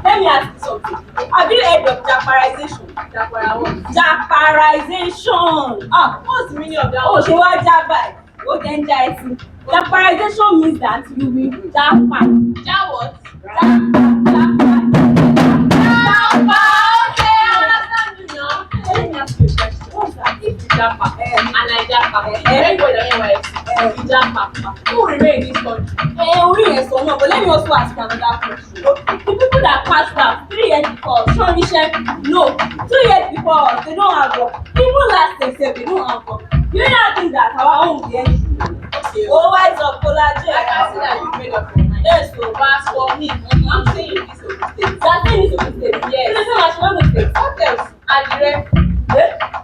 Let me ask you something. Have you heard of Japarization? Japarization. What's the meaning of that? Oh, she was Japa. Okay, Japarization means that you will Japa. Japa what? Japa. Okay, I understand you Everybody that you Japa. Who remain in this country? Orí yẹn sọ náà, but let me also ask another question. The people that passed out 3 years before, Sean Michel, no. 2 years before, they don't have work. Even last year, they don't have work. You know think that our own will be anything? Oh, wise up, Kolaje. I can see that you made up your mind. Yes, so pass for me. I'm saying this is a mistake. That's saying this is a mistake. Yes. You know so much mistake. What else? Adire.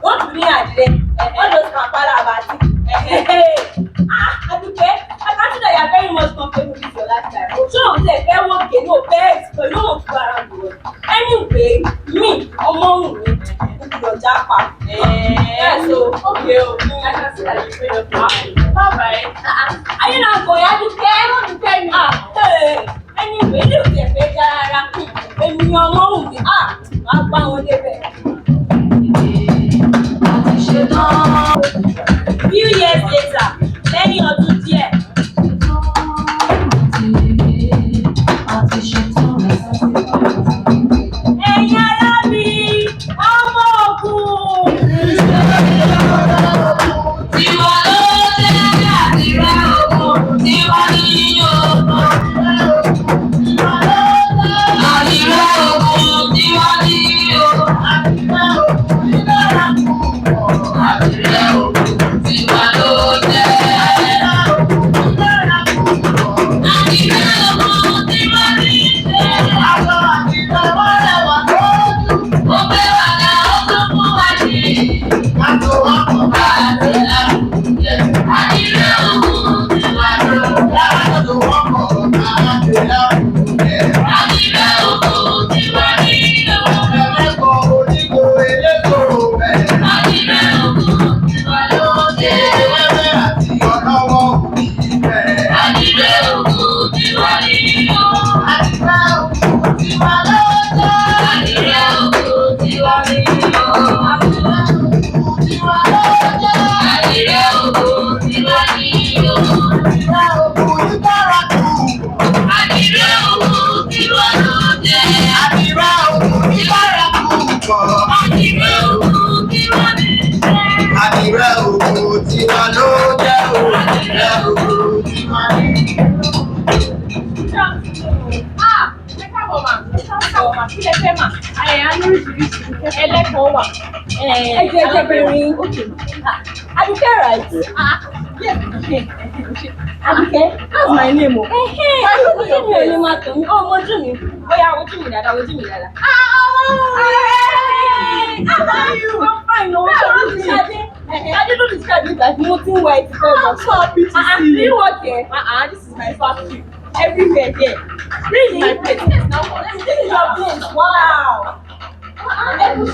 What to me Adire? All those papara about it. Aduke, I can see that you are very much comfortable with your lifestyle. So I'm saying, fair work, no fair, but you don't want to go around the world. Anyway, me, among me, your Japa. Yeah, so okay, I can see that you made up your mind. Bye-bye. Are you not going? Aduke, I want to tell you. Anyway, you don't get better. Èmi ọmọ mi, máa gbá wọn débẹ̀. Few years later, lẹ́yìn ọdún díẹ̀. Ẹ̀yin ará mi, ọmọ ògùn. Tiwa ló jẹ́ àdìrẹ ògùn, tiwa ní ògùn. Àdìrẹ ògùn, tiwa ní ògùn. Àdìrẹ ògùn, tiwa ló jẹ́. Àdìrẹ ògùn tiwa ló jẹ́ o. Àdìrẹ ògùn tiwa ní. Kí lẹ fẹ́ mà? A ní oríṣiríṣi ẹlẹ́kọ̀ọ́ wà. Ẹjẹ bẹ̀rẹ̀ òkè. Aduke right? Yes. Aduke, that's my name o. Ojú mi ò lè máa tọ̀ mí. Ọmọ ojú mi. Bóyá ojú mi dáadáa, ojú mi dáadáa. Fine, no. I didn't describe it as nothing white. I'm so happy to see you. Do you work here? This is my factory. Everywhere here. Really? My place. Yes, now this is your place. Wow. This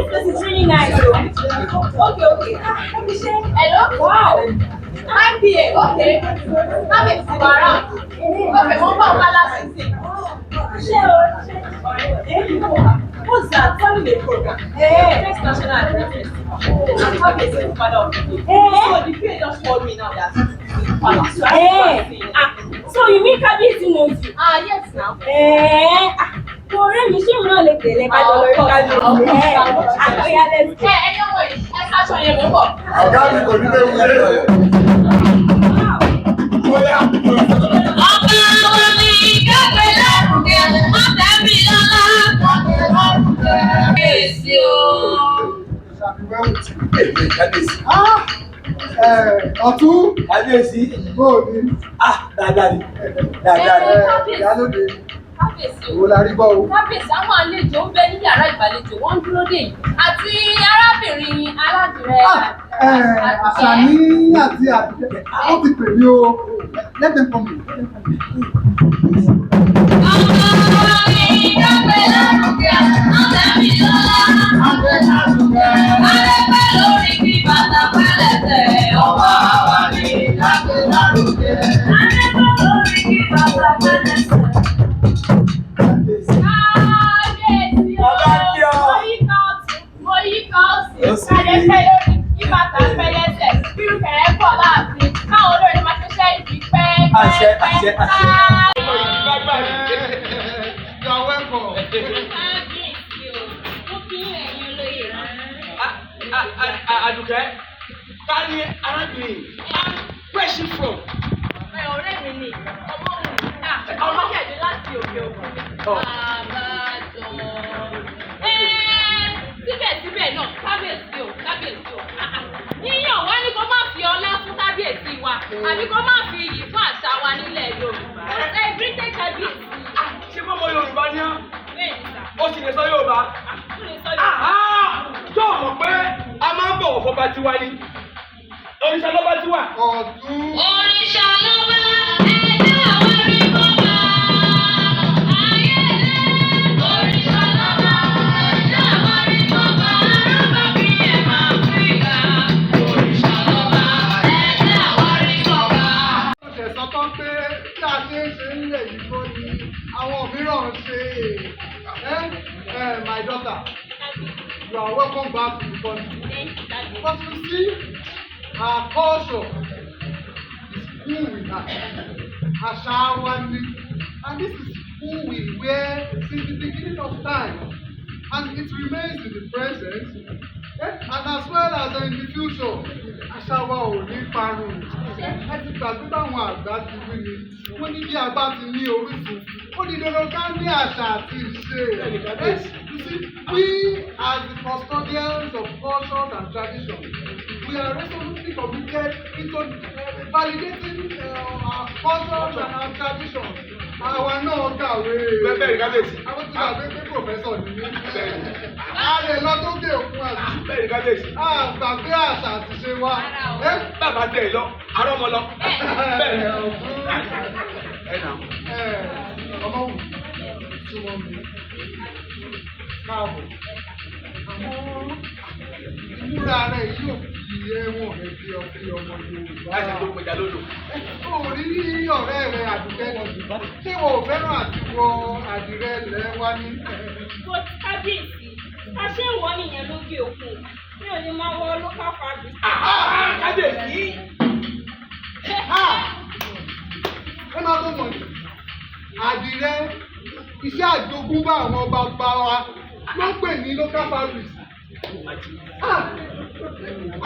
place is really nice. Okay. Hello? Wow. I'm here. Okay. I'm in Sibara. Okay, what's that? Tell me the program. Next National Address Festival. I'm happy to be father of the day. So the PA just called me now that so you mean Kabiyesi knows you? Yes now. Ọ̀rẹ́ mi ṣé mi náà lè tẹ̀lé kájọ lórí Kabiyesi? Àkọyà lẹ́sìn. Ẹni ọmọ yìí, ẹ káṣọ yẹn mọ́ bọ̀. Ọ̀gá mi kò ní lè wúlé. Ọba wa ni kẹ́gbẹ́ lárugẹ, ọ̀tẹ̀ mi lọ́la. Kábíyèsí o. Ọ̀tún Kábíyèsí bóòdì. Dáadáa ni. Ìyálóde. Kábíyèsí o. Wo la rí bọ́ o? Kábíyèsí àwọn àlejò ń bẹ ní yàrá ìgbàlejò wọ́n ń dúró dè yín àti arábìnrin aládìrẹ Asani àti Aduke. Ó ti pè mí o. Let them come in. You're welcome. Aduke, ká ní arábìnrin where is she from? Ọ̀rẹ́ mi ni ọmọ jẹ̀dẹ̀ láti òkè òkun ni. Àbájọ. Síbẹ̀síbẹ̀ náà kábíyèsí o. Yíyàn wá ní kó má fi ọlá fún kábíyèsí wa àbí kó má fi iyì fún àṣà wa nílẹ̀ Yorùbá. Everyday kábíyèsí. Ṣé bọ́mọ Yorùbá ni ọ́? Bẹ́ẹ̀ni sà. Ó sì lè sọ Yorùbá. Ó lè sọ Yorùbá. Tó o mọ̀ pé a máa ń bọ̀wọ̀ fọba tiwa ni. Òrìṣà lọ́ba tiwa. Ọ̀tún. Òrìṣà lọ́ba ẹ̀dá àwọn rí bọ́ba. Ayé òrìṣà lọ́ba ẹ̀dá àwọn rí bọ́ba. Arábà bí ẹ̀ máa fi ga. Òrìṣà lọ́ba ẹ̀dá àwọn rí bọ́ba. Ó ṣẹ̀ sọ tán pé tí a ṣe ń ṣe nílẹ̀ yìí kó ni àwọn mìíràn ń ṣe. My daughter, you are welcome back to the country. But you see, our culture is who we are. Àṣà wa ni, and this is who we were since the beginning of time, and it remains in the present, and as well as in the future. Àṣà wa ò ní parun. Ẹ ti gbàgbé báwọn àgbà ti wí ni, wọ́n ní bí a bá ti ní orísun, ó di dandan ká ní àṣà àti ìṣe. You see, we as the custodians of cultures and traditions, we are resolutely committed into validating our cultures and our traditions. Àwa náà kàwé. Bẹ́ẹ̀ kábíyèsí. Àwọn tí wàá gbé pòfẹ́sọ̀ ni mí. A lè lọ sókè òkun àti. Bẹ́ẹ̀ kábíyèsí. Àgbàgbé àṣà àti ṣe wa. Bàbá tẹ̀ lọ, arọ́ ọmọ lọ. Bẹ́ẹ̀ ni. Ọmọ wù súnmọ́ mi. Káàbọ̀. Àmọ́ ìmúra rẹ̀ yóò fi ẹ̀wọ̀n rẹ̀ bí ọmọ Yorùbá. Láti tó pẹja lódò. Orí ọ̀rẹ́ rẹ̀ Àdùkẹ́ ṣé wo fẹ́ràn àti wọ àdìrẹ ilẹ̀ wa ní? Bó ti kábíyèsí, a ṣe ń wọ nìyẹn lókè òkun. Mi ò ní máa wọ local fabric. Kábíyèsí. Ẹ máa tó mọ̀ ní. Àdìrẹ iṣẹ́ àjogúnbá àwọn bàbá wa ló ń pè ní local fabric.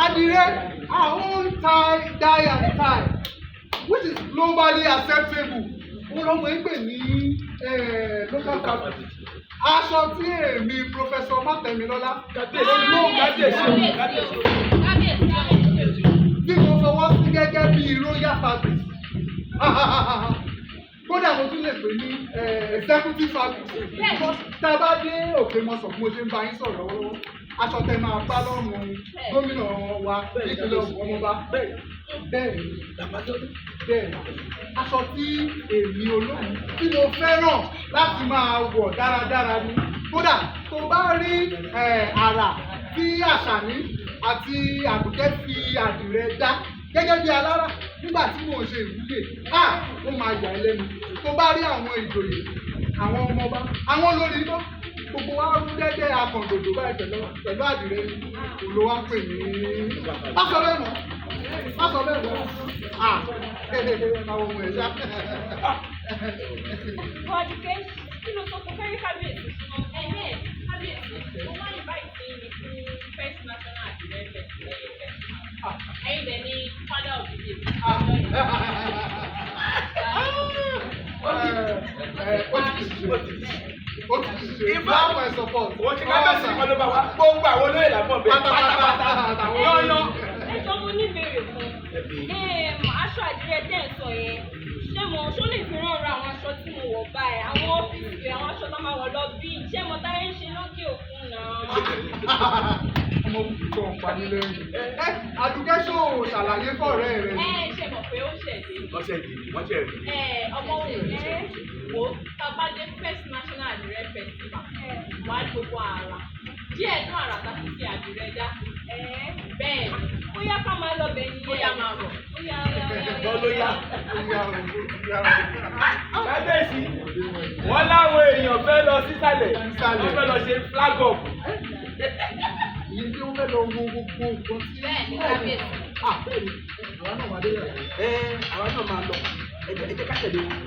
Àdìrẹ our own dye and tie which is globally acceptable. Wọ́n lọ́mọ ń pè ní local fabric. Aṣọ tí èmi Professor Mátẹ̀mílọ́lá tí mo fọwọ́ sí gẹ́gẹ́ bí royal fabric. Kódà mo tún lè pè ní executive fabric. Tá a bá dé òkè mọ́sàn mo ṣe ń bá yín sọ̀rọ̀ lọ́wọ́. Aṣọ tẹ máa bá lọ́rùn gómìnà wa nípínlẹ̀ Ògùn ọmọba. Bẹ́ẹ̀ni, aṣọ tí èmi olóhùn tí mo fẹ́ràn láti máa wọ̀ dáradára ni. Kódà tó bá rí àrà tí Àṣàní àti Àdùkẹ́ fi àdìrẹ dá gẹ́gẹ́ bí alára nígbà tí mò ń ṣe ìwúlẹ̀ ó máa yà ẹ́ lẹ́nu. Tó bá rí àwọn ìjòyè, àwọn ọmọọba, àwọn olórí náà gbogbo wa rú dẹ́dẹ́ akọ̀ǹdòdò báyìí pẹ̀lú àdìrẹ òlò wa pè ní. Má sọ bẹ́ẹ̀ mọ́. Àwọn ohun ẹ̀ṣá. Bọ̀dùkẹ́ kí ló sọ fún fẹ́rí kábíyèsí? Kábíyèsí, mo máa ń bá ìsìn ní fún First National Àdìrẹ Festival. Ẹ̀yin dẹ̀ ni father of the day. Ìbámu ẹ̀ support. Wọ́n ti kábíyèsí kan ló bá wa. Gbogbo àwọn olóyè làbọ̀ bẹ́ẹ̀ pátápátá. Yọ́nyọ́. Ẹ̀jọ̀ mo ní ìbéèrè fún. Aṣọ àdìrẹ tẹ̀ ń sọ yẹn. Ṣé mo lè fi rán ra àwọn aṣọ tí mo wọ̀ báyìí? Àwọn ọ́fíìsì àwọn aṣọ tó máa wọ̀ lọ bí ṣé mo táyé ń ṣe lókè òkun náà? Ọmọ òkú tó ń pa ní lẹ́yìn. Àdùkẹ́ ṣó ṣàlàyé fọ̀rẹ́ rẹ̀. Ṣe mọ̀ pé ó ṣẹ̀dé. Wọ́n ṣẹ̀dé. Ọmọ òní wo tabade First National Àdìrẹ Festival wà gbogbo àrà. Díẹ̀ náà àrà tá fi ṣe àdìrẹ dá. Bẹ́ẹ̀ bóyá ká máa lọ bẹ̀ ní bóyá máa rọ̀. Kábíyèsí, wọ́n láwọn èèyàn fẹ́ lọ sísàlẹ̀, wọ́n fẹ́ lọ ṣe flag up. Ìyẹn tí wọ́n fẹ́ lọ wo gbogbo nǹkan tí. Bẹ́ẹ̀ni kábíyèsí. Bẹ́ẹ̀ni, àwa náà máa dé rẹ̀. Àwa náà máa lọ. Ẹ jẹ́ ká tẹ̀lé wọn.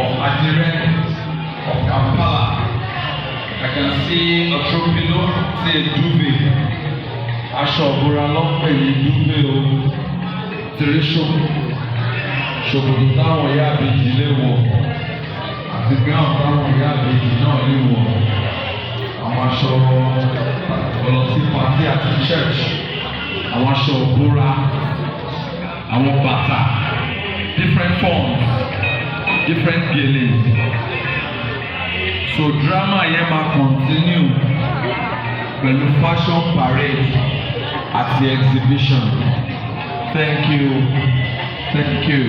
Of Adire, of Kampala. I can see a tropilo, say duvet. Aṣọ òbúra lọ́pẹ̀ ní duvet o. Tèrè ṣòkòtò táwọn ìyá àbèjì lè wọ̀. Àti gáwọn táwọn ìyá àbèjì náà lè wọ̀. Àwọn aṣọ ọlọ́sí pàtí àti church. Àwọn aṣọ òbúra. Àwọn bàtà. Different forms. Different feelings. So drama yẹn máa continue pẹ̀lú fashion parade àti exhibition. Thank you. Thank you.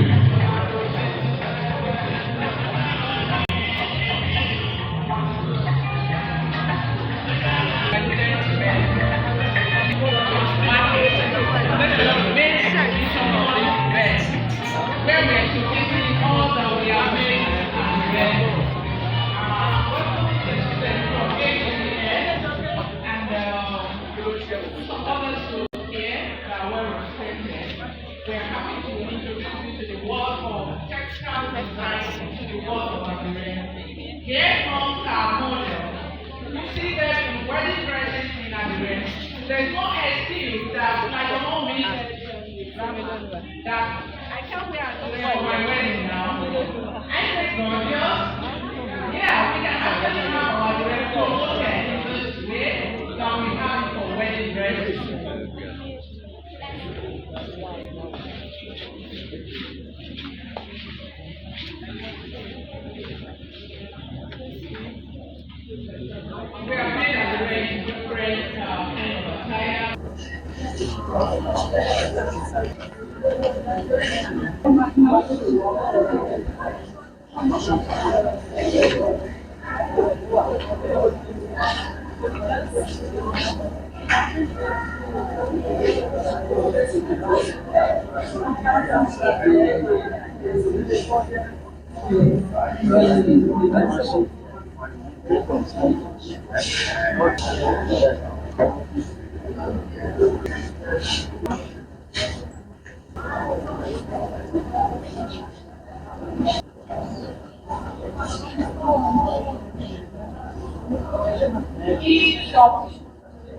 Here comes our model. You see them in wedding dresses in Aduke. There's no excuse that like your mom made that I can't wear Aduke for my wedding now. I said gorgeous. Yeah, we can actually have our Aduke promoted in this way than we have for wedding dresses. We are made of different attire. Keep shopping.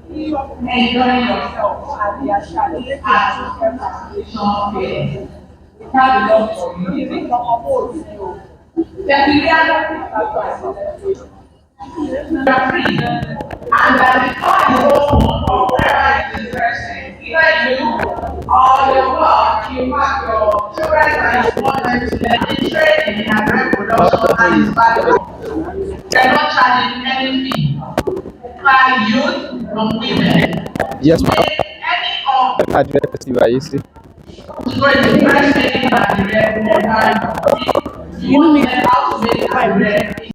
Keep enjoying yourself at the Asani as a preparation. We have love for you. You think of you. That we are free. And that before you go or wherever it is interesting, either you or your work, you have your children and you want them to learn in training and reproduction and it's valuable. You're not charging any fee. For youth from women. Yes, ma'am. Any of Address festival, you see. You know me how to make bread.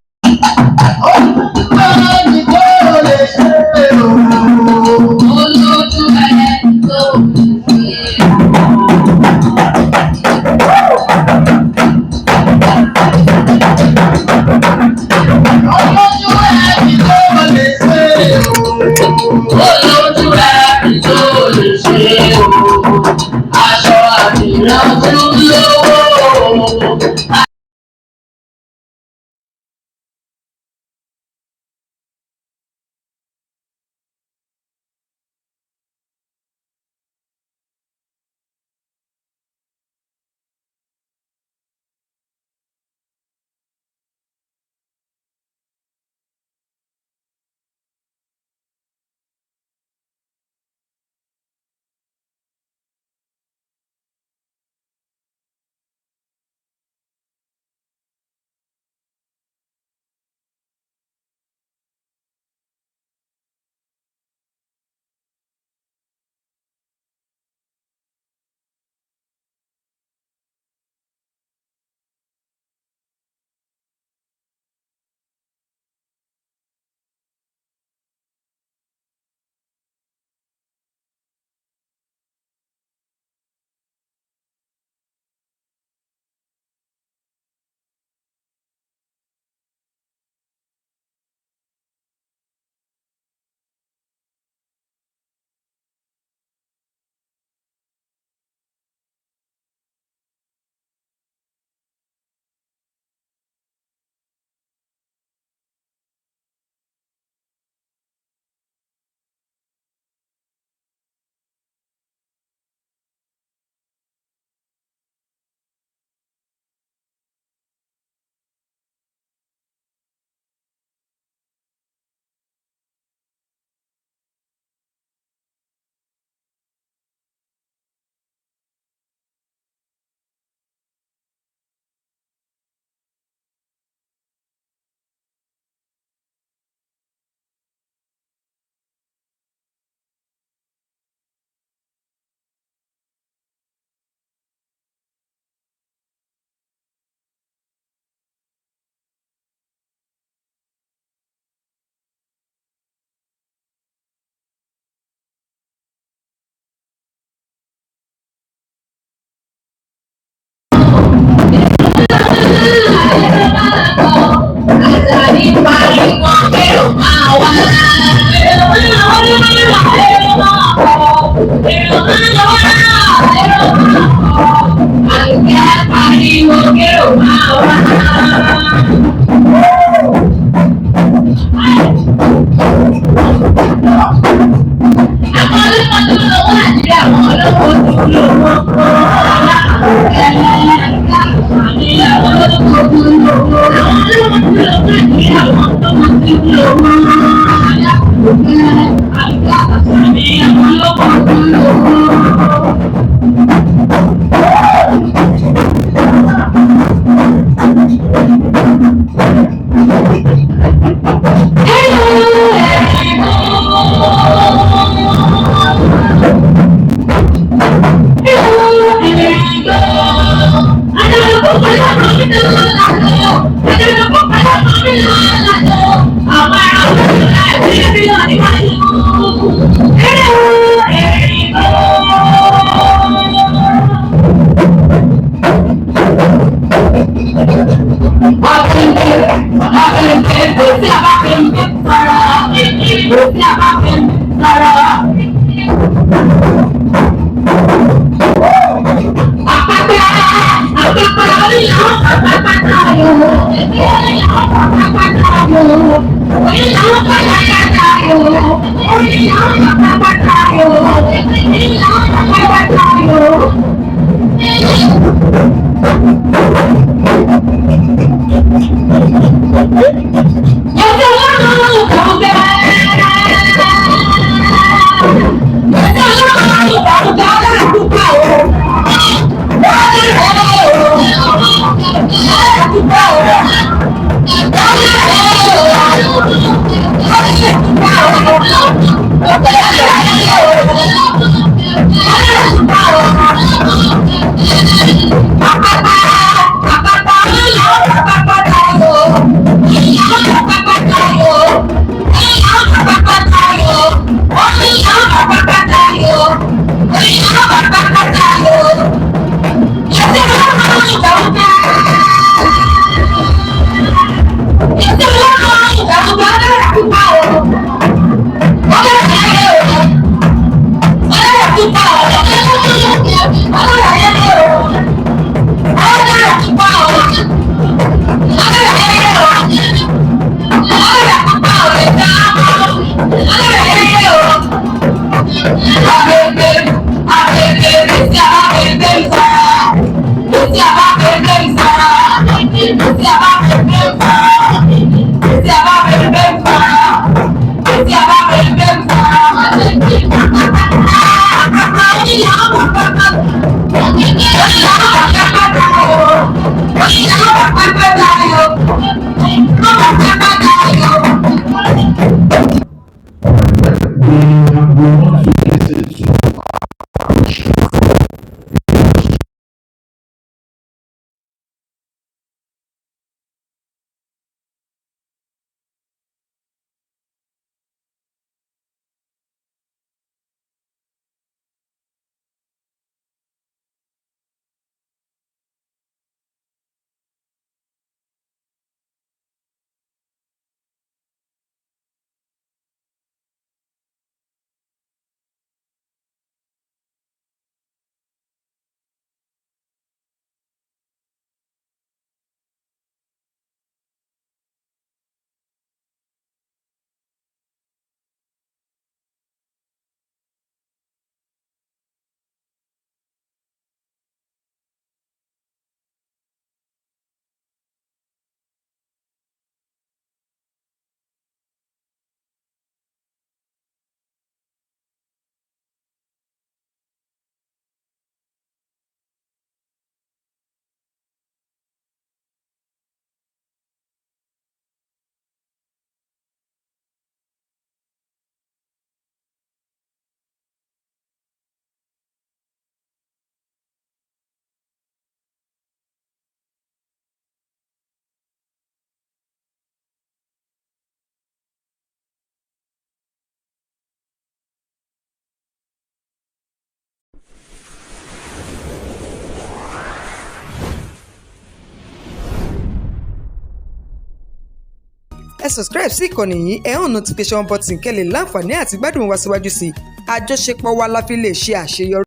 ẹ subscribe sí ìkànnì yìí, ẹ hàn notification button kẹ́ lè láǹfààní àti gbádùn wa síwájú sí i. Àjọṣepọ̀ wa la fi lè ṣe àṣeyọrí.